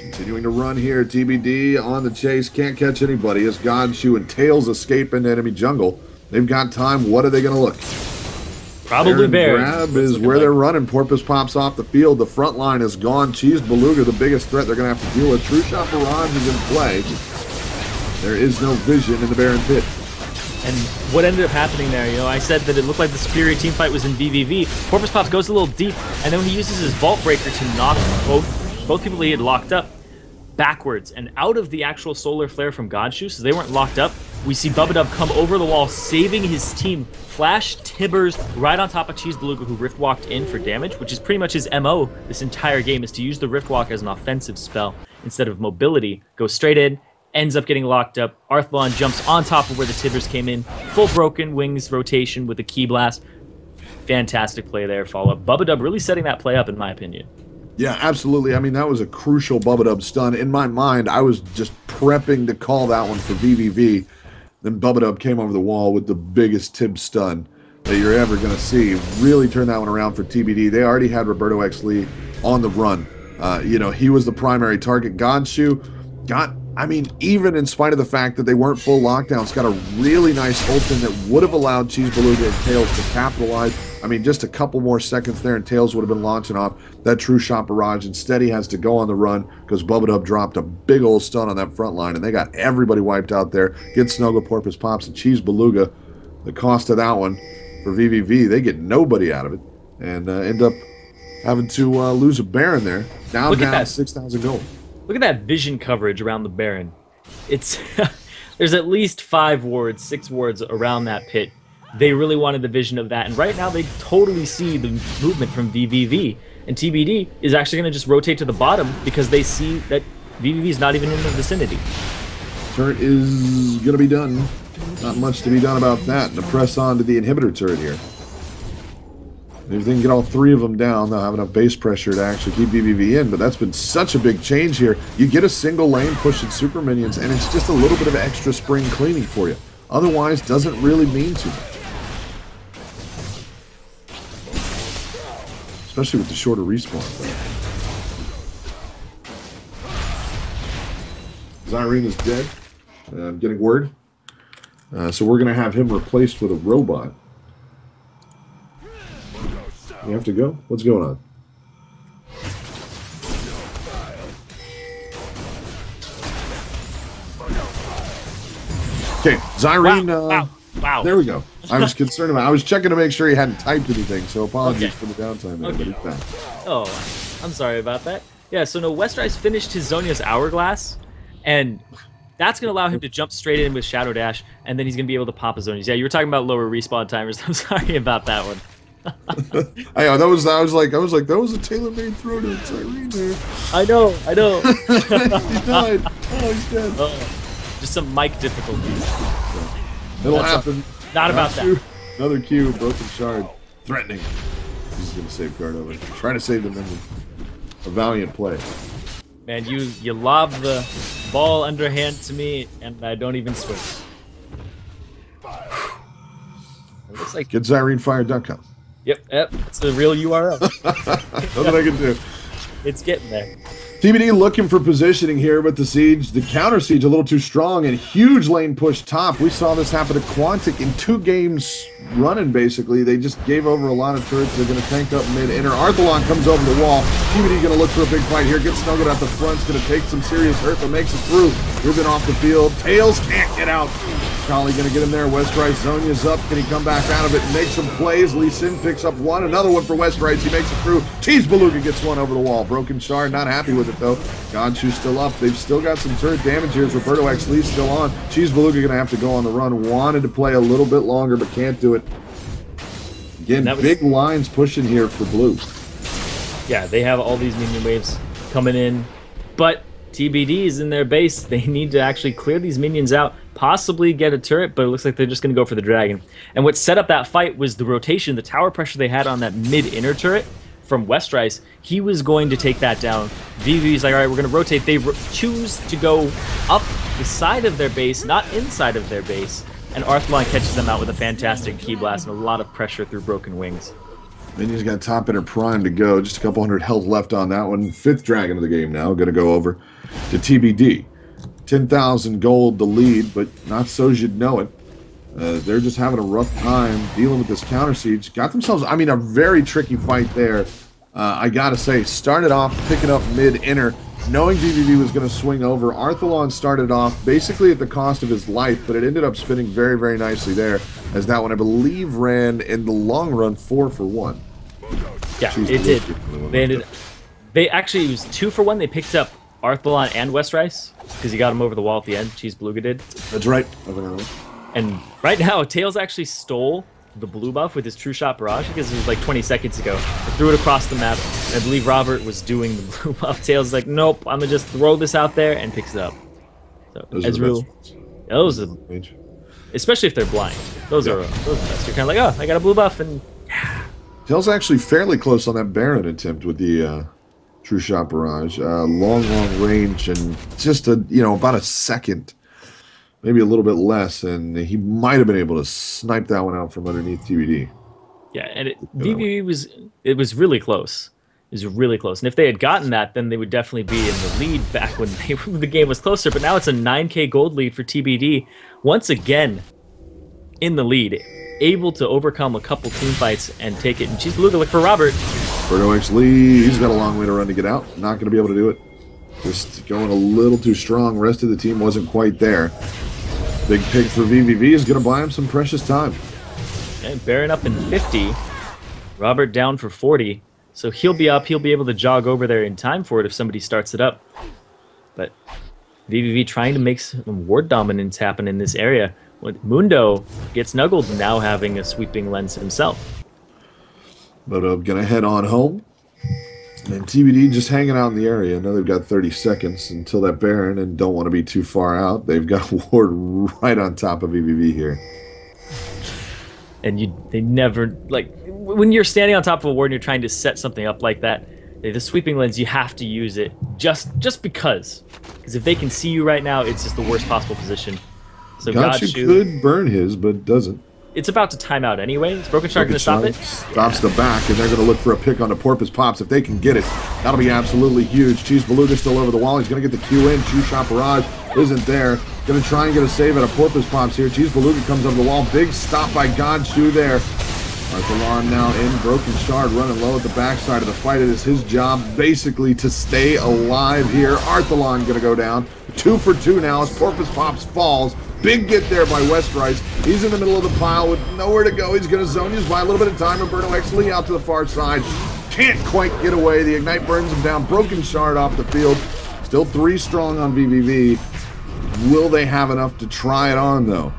Continuing to run here. TBD on the chase. Can't catch anybody as Godshu and Tails escape into enemy jungle. They've got time. What are they going to look? Probably Bear. Grab is where they're running. PorpoisePops off the field. The front line is gone. CheesedBeluga, the biggest threat they're going to have to deal with. True Shot Barrage is in play. There is no vision in the Baron Pit. And what ended up happening there, you know, I said that it looked like the superior team fight was in vVv. PorpoisePops goes a little deep, and then when he uses his Vault Breaker to knock both people he had locked up backwards and out of the actual solar flare from Godshu, so they weren't locked up. We see Bubbadub come over the wall, saving his team. Flash Tibbers right on top of CheesedBeluga, who Rift Walked in for damage, which is pretty much his MO this entire game, is to use the Rift Walk as an offensive spell instead of mobility. Goes straight in, ends up getting locked up. Arthelon jumps on top of where the Tibbers came in. Full Broken Wings rotation with a Key Blast. Fantastic play there, follow-up. Bubbadub really setting that play up, in my opinion. Yeah, absolutely. I mean, that was a crucial Bubbadub stun. In my mind, I was just prepping to call that one for vVv. Then Bubbadub came over the wall with the biggest Tib stun that you're ever going to see. Really turned that one around for TBD. They already had RobertxLee on the run. You know, he was the primary target. Godshu I mean, even in spite of the fact that they weren't full lockdowns, got a really nice ult in that would have allowed CheesedBeluga and Tails to capitalize. I mean, just a couple more seconds there and Tails would have been launching off that true shot barrage. Instead, he has to go on the run because Bubbadub dropped a big old stun on that front line, and they got everybody wiped out there. Get Snuggled, PorpoisePops, and CheesedBeluga. The cost of that one for vVv, they get nobody out of it and end up having to lose a Baron there. Down 6,000 gold. Look at that vision coverage around the Baron. It's there's at least 5 wards, 6 wards around that pit. They really wanted the vision of that, and right now they totally see the movement from vVv. And TBD is actually going to just rotate to the bottom because they see that vVv is not even in the vicinity. Turret is going to be done. Not much to be done about that. And to press on to the inhibitor turret here. If they can get all 3 of them down, they'll have enough base pressure to actually keep vVv in, but that's been such a big change here. You get a single lane pushing super minions, and it's just a little bit of extra spring cleaning for you. Otherwise, doesn't really mean too much. Especially with the shorter respawn. Zyrene is dead. I'm getting word. So we're going to have him replaced with a robot. You have to go? What's going on? Okay, Zyrene. Wow. There we go. I was concerned about. I was checking to make sure he hadn't typed anything, so apologies for the downtime there, but he's back. Oh, I'm sorry about that. Yeah, so no, Westrice finished his Zhonya's Hourglass, and that's going to allow him to jump straight in with Shadow Dash, and then he's going to be able to pop his Zhonya's. Yeah, you were talking about lower respawn timers. I'm sorry about that one. I know, I was like, that was a tailor-made throw to Zyrene there. I know. He died. Oh, he's dead. Just some mic difficulties. It'll happen. Not about that. Another Q, Brokenshard, threatening. He's going to safeguard over. Trying to save them in a valiant play. Man, you lob the ball underhand to me, and I don't even swing. It looks like GetZyreneFire.com. Yep, it's the real URL. Nothing I can do. It's getting there. TBD looking for positioning here, but the counter siege a little too strong and huge lane push top. We saw this happen to Quantic in 2 games running, basically. They just gave over a lot of turrets. They're going to tank up mid-inner. Arthelon comes over the wall. TBD going to look for a big fight here. Gets Snuggled at the front. It's going to take some serious hurt, but makes it through. Ruben off the field. Tails can't get out. Kali going to get him there. Westrice, Zhonya's up. Can he come back out of it and make some plays? Lee Sin picks up one. Another one for Westrice. He makes it through. CheesedBeluga gets one over the wall. Brokenshard not happy with it, though. Godshu's still up. They've still got some turret damage here. RobertxLee still on. CheesedBeluga going to have to go on the run. Wanted to play a little bit longer, but can't do it. Again, big lines pushing here for blue. Yeah, they have all these minion waves coming in, but TBD is in their base. They need to actually clear these minions out, possibly get a turret, but it looks like they're just going to go for the dragon. And what set up that fight was the rotation, the tower pressure they had on that mid-inner turret from Westrice. He was going to take that down. vVv's like, all right, we're going to rotate. They choose to go up the side of their base, not inside of their base. And Arthelon catches them out with a fantastic Ki Blast and a lot of pressure through Broken Wings. Minion's got top inner prime to go. Just a couple hundred health left on that one. 5th dragon of the game now. Going to go over to TBD. 10,000 gold the lead, but not so you'd know it. They're just having a rough time dealing with this counter siege. Got themselves, I mean, a very tricky fight there. I got to say, started off picking up mid-inner, knowing vVv was going to swing over. Arthelon started off basically at the cost of his life, but it ended up spinning very, very nicely there, as that one, I believe, ran in the long run 4 for 1. Yeah, it did. They actually, it was 2 for 1. They picked up Arthelon and Westrice, because he got him over the wall at the end. CheesedBeluga did. That's right. And right now, Tails actually stole the blue buff with his True Shot Barrage, because it was like 20 seconds ago. I threw it across the map, and I believe Robert was doing the blue buff. Tails is like, nope, I'm going to just throw this out there, and picks it up. So, Ezreal, those are, especially if they're blind. Those are the best. You're kind of like, oh, I got a blue buff, and Tails actually fairly close on that Baron attempt with the True shot barrage. Long range and just about a second, maybe a little bit less, and he might have been able to snipe that one out from underneath TBD. Yeah, and vVv was really close. It was really close. And if they had gotten that, then they would definitely be in the lead back when the game was closer. But now it's a 9K gold lead for TBD. Once again, in the lead, able to overcome a couple team fights and take it. And CheesedBeluga, look for Robert. RobertxLee, he's got a long way to run to get out. Not going to be able to do it. Just going a little too strong. Rest of the team wasn't quite there. Big pick for vVv is going to buy him some precious time. And Baron up in 50. Robert down for 40. So he'll be up. He'll be able to jog over there in time for it if somebody starts it up. But vVv trying to make some ward dominance happen in this area. With Mundo gets Snuggled, now having a sweeping lens himself. But I'm going to head on home. And TBD just hanging out in the area. I know they've got 30 seconds until that Baron and don't want to be too far out. They've got ward right on top of vVv here. And they never, like, when you're standing on top of a ward and you're trying to set something up like that, the sweeping lens, you have to use it just because. Because if they can see you right now, it's just the worst possible position. So Godshu could burn his, but doesn't. It's about to time out anyway. Is Brokenshard going to stop it? Stops the back, and they're going to look for a pick on the PorpoisePops. If they can get it, that'll be absolutely huge. CheesedBeluga still over the wall. He's going to get the Q in. True shot barrage isn't there. Going to try and get a save out of PorpoisePops here. CheesedBeluga comes over the wall. Big stop by Godshu there. Arthelon now in. Brokenshard running low at the backside of the fight. It is his job basically to stay alive here. Arthelon going to go down. 2 for 2 now as PorpoisePops falls. Big get there by Westrice. He's in the middle of the pile with nowhere to go. He's going to zone his by a little bit of time. RobertxLee out to the far side. Can't quite get away. The Ignite burns him down. Brokenshard off the field. Still 3 strong on vVv. Will they have enough to try it on, though?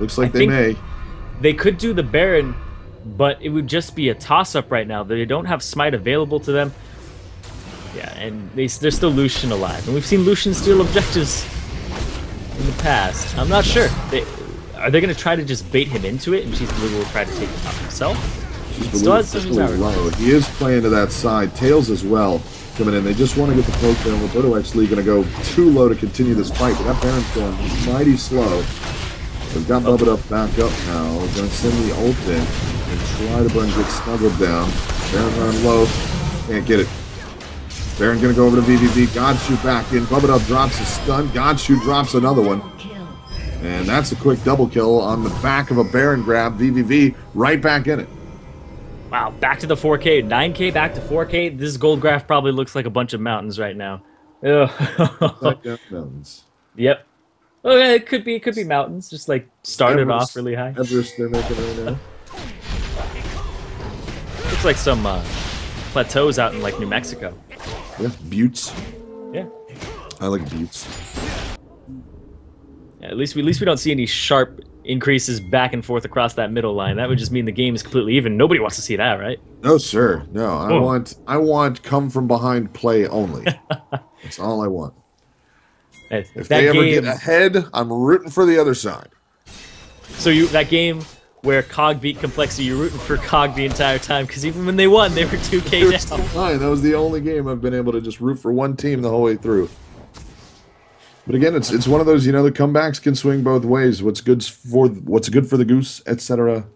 Looks like they may. They could do the Baron, but it would just be a toss-up right now. They don't have Smite available to them. Yeah, and there's still Lucian alive. And we've seen Lucian steal objectives in the past. I'm not sure. Are they going to try to just bait him into it, and CheesedBeluga will try to take it out himself? He still has some low. He is playing to that side. Tails as well coming in. They just want to get the poke down. RobertxLee going to go too low to continue this fight, but that Baron's going mighty slow. They've got Bubbadub back up now. We're going to send the ult in and try to get Snuggled down. Baron running low. Can't get it. Baron going to go over to vVv. Godshu back in. Bubbadub drops a stun. Godshu drops another one. And that's a quick double kill on the back of a Baron grab. vVv right back in it. Wow, back to the 4K. 9K back to 4K. This gold graph probably looks like a bunch of mountains right now. Mountains. Yep. Okay, it could be mountains. Just like started off really high. Everest they're making right now. Looks like some plateaus out in like New Mexico. Yeah, buttes. Yeah. I like buttes. Yeah, at least we don't see any sharp increases back and forth across that middle line. That would just mean the game is completely even. Nobody wants to see that, right? No, sir. No, I want come from behind play only. That's all I want. If they ever get ahead, I'm rooting for the other side. So that game where Cog beat Complexity, you're rooting for Cog the entire time, because even when they won, they were 2K down. Fine. That was the only game I've been able to just root for one team the whole way through. But again, it's one of those, the comebacks can swing both ways. What's good for the goose, etc.,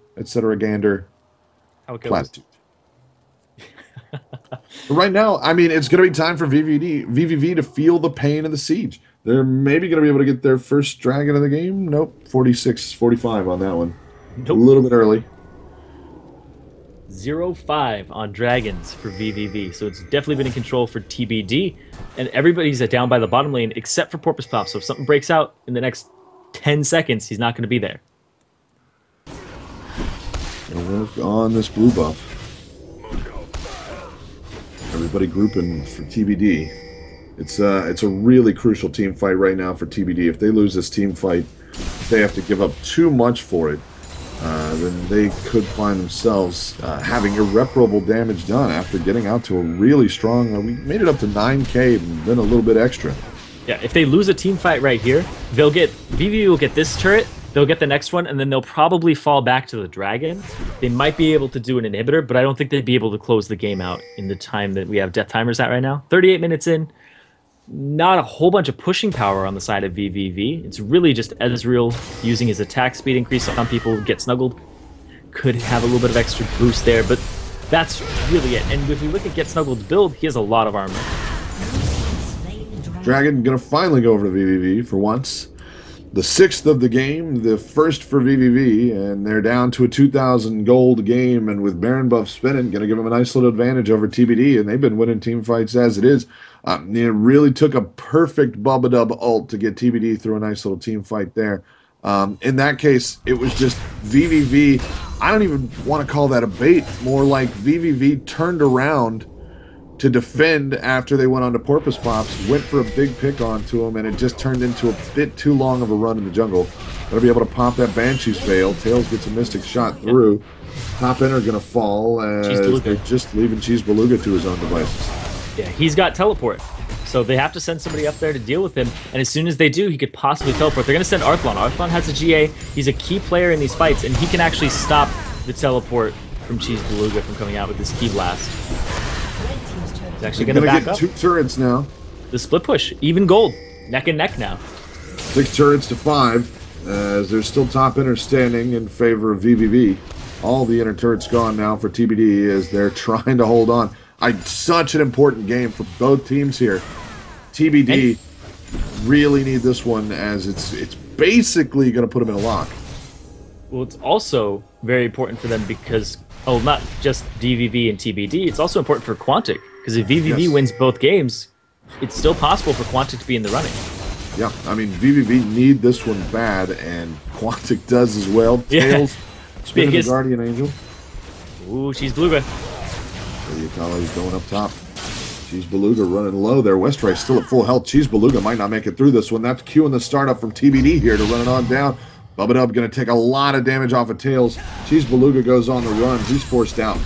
gander. How it goes. Platitude. But right now, I mean, it's going to be time for vVv to feel the pain of the siege. They're maybe going to be able to get their first dragon of the game. Nope, 46-45 on that one. Nope. A little bit early. 0-5 on dragons for vVv, so it's definitely been in control for TBD, and everybody's down by the bottom lane except for PorpoisePops. So if something breaks out in the next 10 seconds, he's not going to be there. Gonna work on this blue buff. Everybody grouping for TBD. It's a really crucial team fight right now for TBD. If they lose this team fight, they have to give up too much for it. Then they could find themselves having irreparable damage done after getting out to a really strong... we made it up to 9K and then a little bit extra. Yeah, if they lose a team fight right here, vVv will get this turret, They'll get the next one, and then they'll probably fall back to the dragon. They might be able to do an inhibitor, but I don't think they'd be able to close the game out in the time that we have death timers at right now. 38 minutes in, not a whole bunch of pushing power on the side of vVv. It's really just Ezreal using his attack speed increase on people who get snuggled. Could have a little bit of extra boost there, but that's really it. And if we look at Get Snuggled's build, he has a lot of armor. Dragon gonna finally go over to vVv for once. The 6th of the game, the first for vVv, and they're down to a 2,000 gold game, and with Baron buff spinning, going to give them a nice little advantage over TBD, and they've been winning team fights as it is. It really took a perfect Bubbadub ult to get TBD through a nice little team fight there. In that case, it was just vVv. I don't even want to call that a bait, more like vVv turned around to defend after they went on to PorpoisePops, went for a big pick onto him, and it just turned into a bit too long of a run in the jungle. They'll be able to pop that Banshee's Veil. Tails gets a Mystic shot through. Top Ender going to fall as they're just leaving CheesedBeluga to his own devices. Yeah, he's got teleport, so they have to send somebody up there to deal with him, and as soon as they do, he could possibly teleport. They're going to send Arthelon. Arthelon has a GA. He's a key player in these fights, and he can actually stop the teleport from CheesedBeluga from coming out with this Key Blast. He's actually going to back get up. 2 turrets now. The split push, even gold, neck and neck now. 6 turrets to 5, as there's still top inner standing in favor of vVv. All the inner turrets gone now for TBD as they're trying to hold on. Such an important game for both teams here. TBD really need this one as it's basically going to put them in a lock. Well, it's also very important for them because, oh, not just vVv and TBD, it's also important for Quantic. Because if vVv wins both games, it's still possible for Quantic to be in the running. Yeah, I mean, vVv need this one bad, and Quantic does as well. Tails, spinning the Guardian Angel. Ooh, CheesedBeluga. Yukalo's going up top. CheesedBeluga running low there. Westrice still at full health. CheesedBeluga might not make it through this one. That's queuing the startup from TBD here to run it on down. Bubbadub going to take a lot of damage off of Tails. CheesedBeluga goes on the run. He's forced out.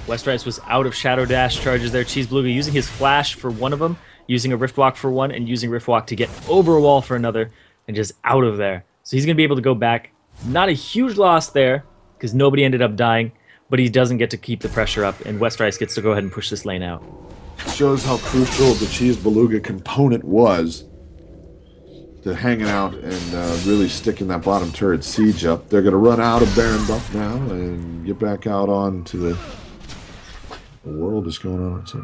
Westrice was out of Shadow Dash charges there. CheesedBeluga using his flash for one of them, using a Rift Walk for one, and using Rift Walk to get over a wall for another, and just out of there. So he's going to be able to go back. Not a huge loss there, because nobody ended up dying, but he doesn't get to keep the pressure up, and Westrice gets to go ahead and push this lane out. Shows how crucial the CheesedBeluga component was to hanging out and really sticking that bottom turret siege up. They're going to run out of Baron buff now and get back out onto the world is going on. So.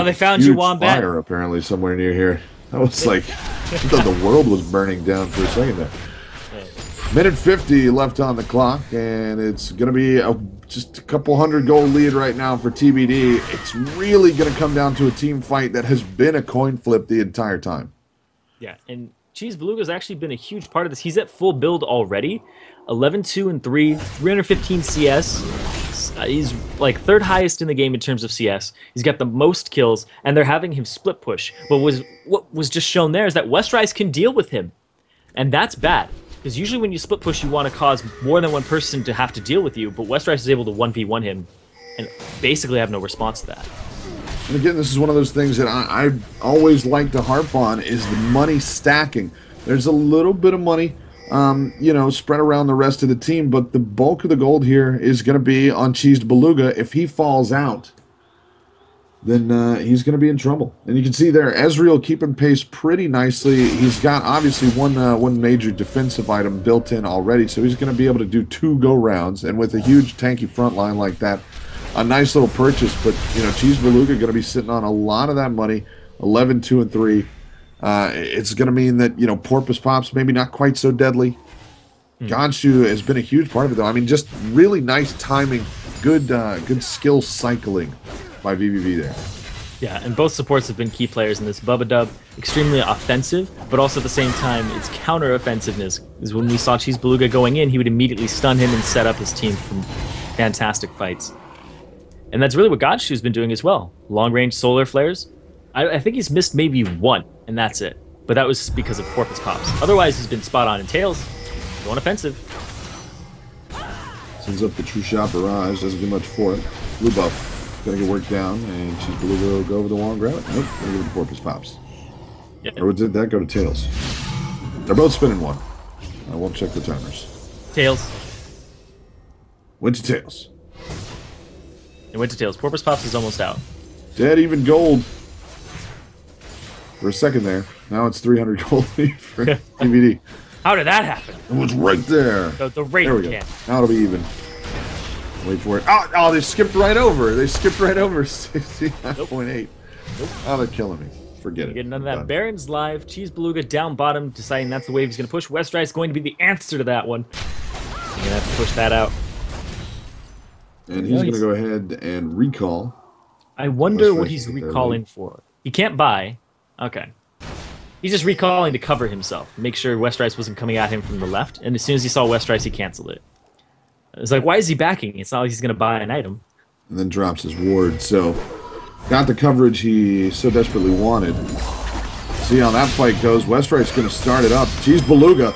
They found you, Wombat. Fire apparently somewhere near here. I was like, I thought the world was burning down for a second there. Minute 50 left on the clock, and it's going to be just a couple hundred gold lead right now for TBD. It's really going to come down to a team fight that has been a coin flip the entire time. Yeah, and CheesedBeluga's actually been a huge part of this. He's at full build already. 11-2-3, 315 CS. He's like 3rd highest in the game in terms of CS. He's got the most kills, and they're having him split push. But what was just shown there is that Westrice can deal with him, and that's bad. Because usually when you split push, you want to cause more than one person to have to deal with you, but Westrice is able to 1v1 him and basically have no response to that. And again, this is one of those things that I always like to harp on is the money stacking. There's a little bit of money, spread around the rest of the team, but the bulk of the gold here is going to be on CheesedBeluga. If he falls out, then he's going to be in trouble. And you can see there, Ezreal keeping pace pretty nicely. He's got, obviously, one major defensive item built in already, so he's going to be able to do 2 go-rounds. And with a huge tanky front line like that, a nice little purchase. But, CheesedBeluga going to be sitting on a lot of that money, 11-2-3. It's going to mean that, PorpoisePops maybe not quite so deadly. Godshu has been a huge part of it, though. I mean, just really nice timing, good skill cycling by vVv there. Yeah, and both supports have been key players in this. Bubbadub, extremely offensive, but also at the same time, its counter-offensiveness is when we saw CheesedBeluga going in, he would immediately stun him and set up his team for fantastic fights. And that's really what Godshu's been doing as well. Long-range solar flares. I think he's missed maybe one, and that's it. But that was because of PorpoisePops. Otherwise, he's been spot on in Tails, going offensive. Sends up the True Shot Barrage, doesn't do much for it. Blue buff. Gonna get worked down, and CheesedBeluga will go over the wall and grab it. Nope, gonna give it to PorpoisePops. Yeah. Or did that go to Tails? They're both spinning one. I won't check the timers. Tails. Went to Tails. It went to Tails. PorpoisePops is almost out. Dead even gold. For a second there. Now it's 300 gold for TBD. How did that happen? It was right there. The rate There we go. can. Now it'll be even. Wait for it. Oh, they skipped right over. They skipped right over 69.8. Nope. Oh, they're killing me. Forget it. Getting none of that. Baron's live. CheesedBeluga down bottom, deciding that's the wave he's going to push. Westrice going to be the answer to that one. You're going to have to push that out. And he's going to go ahead and recall. I wonder what he's recalling for. He can't buy. Okay. He's just recalling to cover himself. Make sure Westrice wasn't coming at him from the left. And as soon as he saw Westrice, he canceled it. It's like, why is he backing? It's not like he's going to buy an item. And then drops his ward. So, got the coverage he so desperately wanted. See how that fight goes. Westrice's going to start it up. CheesedBeluga.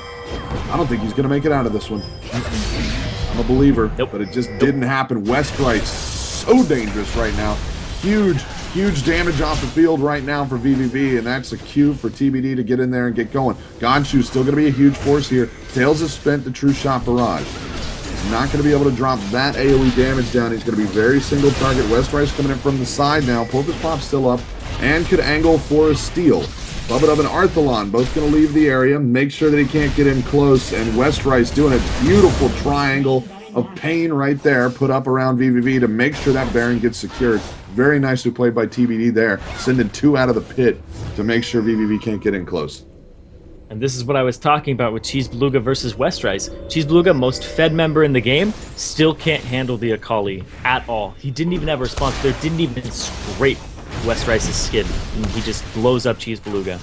I don't think he's going to make it out of this one. I'm a believer. Nope. But it just didn't happen. Westrice, so dangerous right now. Huge damage off the field right now for vVv, and that's a cue for TBD to get in there and get going. Godshu's still going to be a huge force here. Tails has spent the True Shot Barrage. He's not going to be able to drop that AoE damage down. He's going to be very single target. Westrice coming in from the side now. PorpoisePops still up and could angle for a steal. Bubbadub and Arthelon both going to leave the area. Make sure that he can't get in close, and Westrice doing a beautiful triangle of pain right there put up around vVv to make sure that Baron gets secured. Very nicely played by TBD there, sending 2 out of the pit to make sure vVv can't get in close. And this is what I was talking about with CheesedBeluga versus Westrice. CheesedBeluga, most fed member in the game, still can't handle the Akali at all. He didn't even have a response there, didn't even scrape Westrice's skin. And he just blows up CheesedBeluga.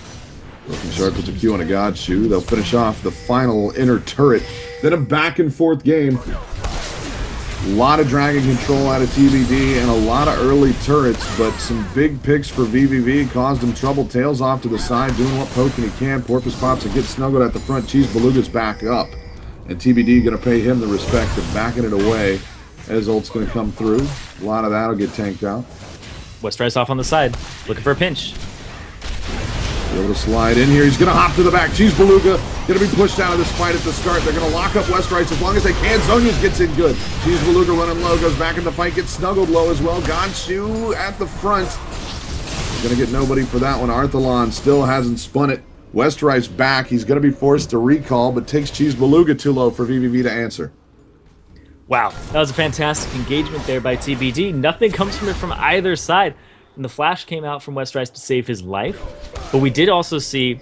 Brokenshard puts a Q on a Godshu. They'll finish off the final inner turret. Then a back and forth game. A lot of dragon control out of TBD and a lot of early turrets, but some big picks for vVv caused him trouble. Tails off to the side, doing what poking he can. PorpoisePops and get Snuggled at the front. CheesedBeluga's back up, and TBD going to pay him the respect of backing it away as ult's going to come through. A lot of that will get tanked out. Westrice off on the side, looking for a pinch. Able to slide in here. He's going to hop to the back. CheesedBeluga going to be pushed out of this fight at the start. They're going to lock up Westrice as long as they can. Zonius gets in good. CheesedBeluga running low, goes back in the fight, gets Snuggled low as well. Godshu at the front. Going to get nobody for that one. Arthelon still hasn't spun it. Westrice back. He's going to be forced to recall, but takes CheesedBeluga too low for vVv to answer. Wow, that was a fantastic engagement there by TBD. Nothing comes from it from either side. And the flash came out from Westrice to save his life. But we did also see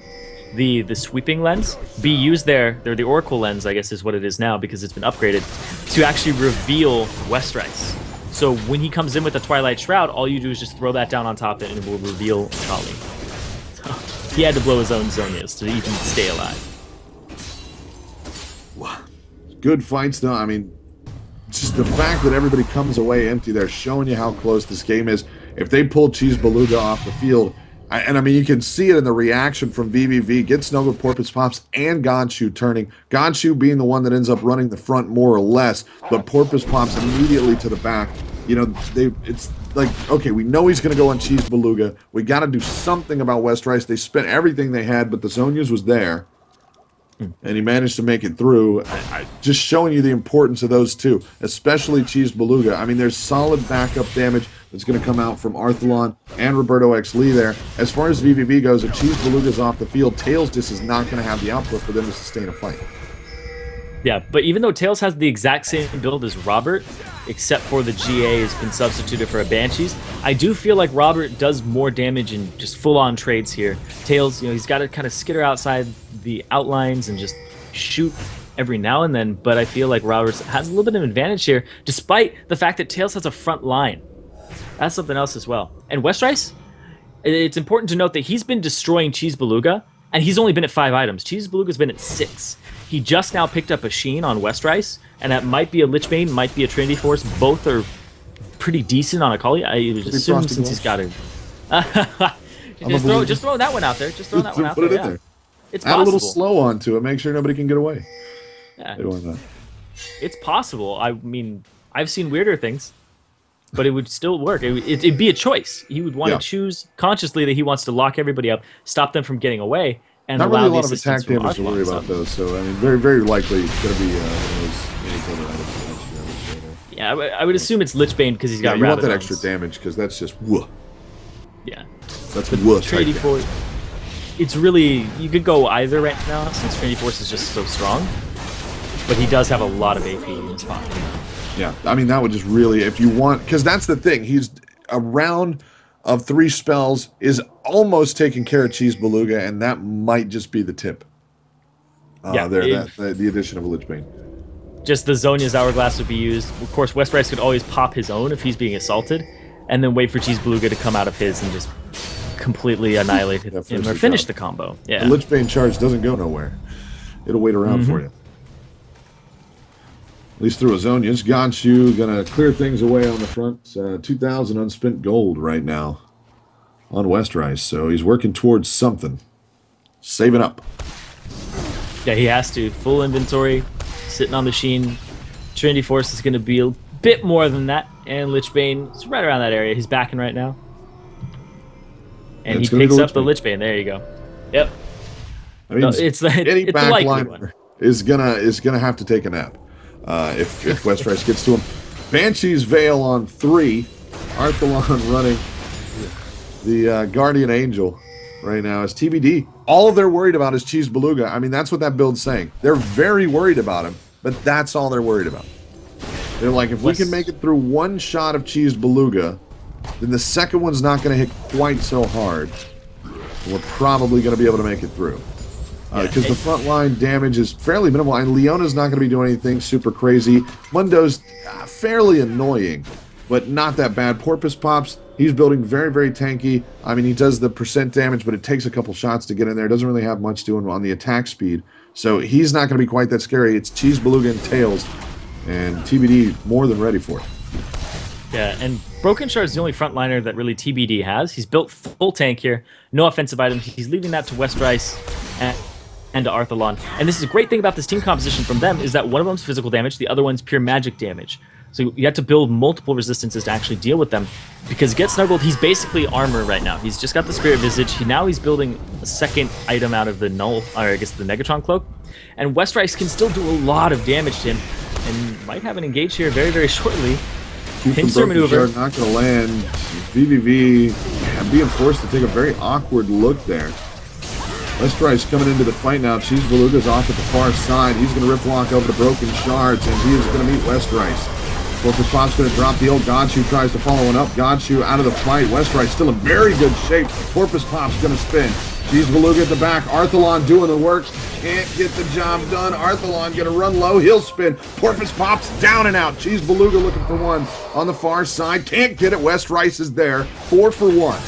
the sweeping lens be used there. They're the Oracle lens, I guess is what it is now because it's been upgraded, to actually reveal Westrice. So when he comes in with the Twilight Shroud, all you do is just throw that down on top of it and it will reveal Kali. So he had to blow his own Zonius to even stay alive. Good fights though. I mean, just the fact that everybody comes away empty there, showing you how close this game is. If they pull CheesedBeluga off the field, and I mean, you can see it in the reaction from vVv, get Snuggled, PorpoisePops, and Godshu turning. Godshu being the one that ends up running the front more or less, but PorpoisePops immediately to the back. You know, it's like, okay, we know he's going to go on CheesedBeluga. We got to do something about Westrice. They spent everything they had, but the Zonius was there. And he managed to make it through. Just showing you the importance of those two, especially CheesedBeluga. I mean, there's solid backup damage that's going to come out from Arthelon and RobertxLee there. As far as vVv goes, if CheesedBeluga's off the field, Tails just is not going to have the output for them to sustain a fight. Yeah, but even though Tails has the exact same build as Robert, except for the GA has been substituted for a Banshees, I do feel like Robert does more damage in just full-on trades here. Tails, you know, he's got to kind of skitter outside the outlines and just shoot every now and then, but I feel like Robert has a little bit of an advantage here, despite the fact that Tails has a front line. That's something else as well. And Westrice, it's important to note that he's been destroying CheesedBeluga, and he's only been at 5 items. CheesedBeluga's been at 6. He just now picked up a Sheen on Westrice, and that might be a Lich Bane, might be a Trinity Force. Both are pretty decent on Akali. I would assume since he's got it. just throw that one out there. Just throw that one out there. Put it in there. It's Add possible. a little slow onto it. Make sure nobody can get away. Yeah. Not. It's possible. I mean, I've seen weirder things, but it would still work. It'd be a choice. He would want to choose consciously that he wants to lock everybody up, stop them from getting away, and Not really allow a the lot of assistance attack from damage to worry Arthelon. about So, those. So I mean, very very likely it's going to be one of those mini total items. yeah, I would assume it's Lichbane because he's Yeah, got you want that Rabadons. extra damage because that's just whoa. Yeah. That's whoa type Trinity damage. Force. It's really, you could go either right now since Trinity Force is just so strong. But he does have a lot of AP in his pocket. Yeah, I mean, that would just really, if you want, because that's the thing. He's a round of 3 spells is almost taking care of CheesedBeluga, and that might just be the tip. Yeah, the addition of a Lich Bane. Just the Zhonya's Hourglass would be used. Of course, Westrice could always pop his own if he's being assaulted, and then wait for CheesedBeluga to come out of his and just completely annihilate him or finish the combo. Yeah. The Lich Bane charge doesn't go nowhere. It'll wait around for you. At least through a Zonya's. Godshu gonna clear things away on the front. 2,000 unspent gold right now on Westrice, so he's working towards something. Saving up. Yeah, he has to. Full inventory, sitting on the Sheen. Trinity Force is going to be a bit more than that, and Lich Bane is right around that area. He's backing right now. And he picks up the Lich Bane. There you go. Yep. I mean, no, it's the likely one. Is gonna have to take a nap if Westrice gets to him. Banshee's Veil on 3. Arthelon running the Guardian Angel right now is TBD. All they're worried about is CheesedBeluga. I mean, that's what that build's saying. They're very worried about him, but that's all they're worried about. They're like, if we can make it through one shot of CheesedBeluga, then the second one's not going to hit quite so hard. We're probably going to be able to make it through. Because the front line damage is fairly minimal, and Leona's not going to be doing anything super crazy. Mundo's fairly annoying, but not that bad. PorpoisePops, he's building very, very tanky. I mean, he does the percent damage, but it takes a couple shots to get in there. Doesn't really have much doing on the attack speed. So he's not going to be quite that scary. It's CheesedBeluga and Tails, and TBD more than ready for it. Yeah, and Brokenshard is the only frontliner that really TBD has. He's built full tank here, no offensive items. He's leaving that to Westrice and to Arthelon. And this is a great thing about this team composition from them is that one of them's physical damage, the other one's pure magic damage. So you have to build multiple resistances to actually deal with them. Because Get Snuggled, he's basically armor right now. He's just got the Spirit Visage. Now he's building a second item out of the Null, or I guess the Negatron Cloak. And Westrice can still do a lot of damage to him and might have an engage here very, very shortly. Pincer maneuver. Not going to land. vVv being forced to take a very awkward look there. Westrice coming into the fight now. CheesedBeluga's off at the far side. He's going to rip walk over to Brokenshard, and he is going to meet Westrice. PorpoisePops going to drop the old Godshu, tries to follow one up. Godshu out of the fight. Westrice still in very good shape. PorpoisePops going to spin. CheesedBeluga at the back. Arthelon doing the works. Can't get the job done. Arthelon going to run low. He'll spin. PorpoisePops down and out. CheesedBeluga looking for one on the far side. Can't get it. Westrice is there. 4 for 1.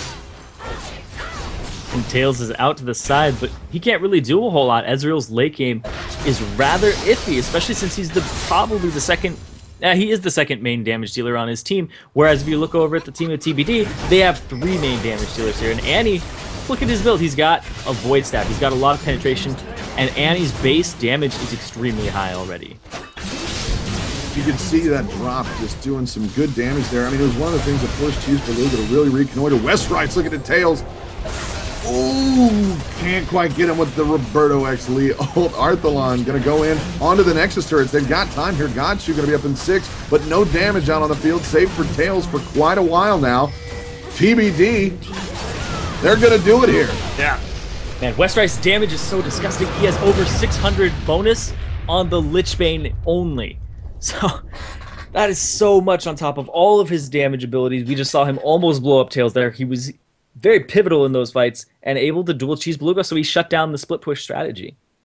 And Tails is out to the side, but he can't really do a whole lot. Ezreal's late game is rather iffy, especially since he's probably the second. He is the second main damage dealer on his team. Whereas if you look over at the team of TBD, they have 3 main damage dealers here. And Annie, look at his build. He's got a Void Staff. He's got a lot of penetration. And Annie's base damage is extremely high already. You can see that drop just doing some good damage there. I mean, it was one of the things that forced CheesedBeluga to really reconnoiter. Westrice looking at Tails. Oh, can't quite get him with the RobertxLee. Old Arthelon going to go in onto the Nexus turrets. They've got time here. Godshu going to be up in 6, but no damage out on the field. Saved for Tails for quite a while now. TBD, they're going to do it here. Yeah. Man, Westrice's damage is so disgusting. He has over 600 bonus on the Lich Bane only. So that is so much on top of all of his damage abilities. We just saw him almost blow up Tails there. He was very pivotal in those fights and able to duel CheesedBeluga, so he shut down the split push strategy.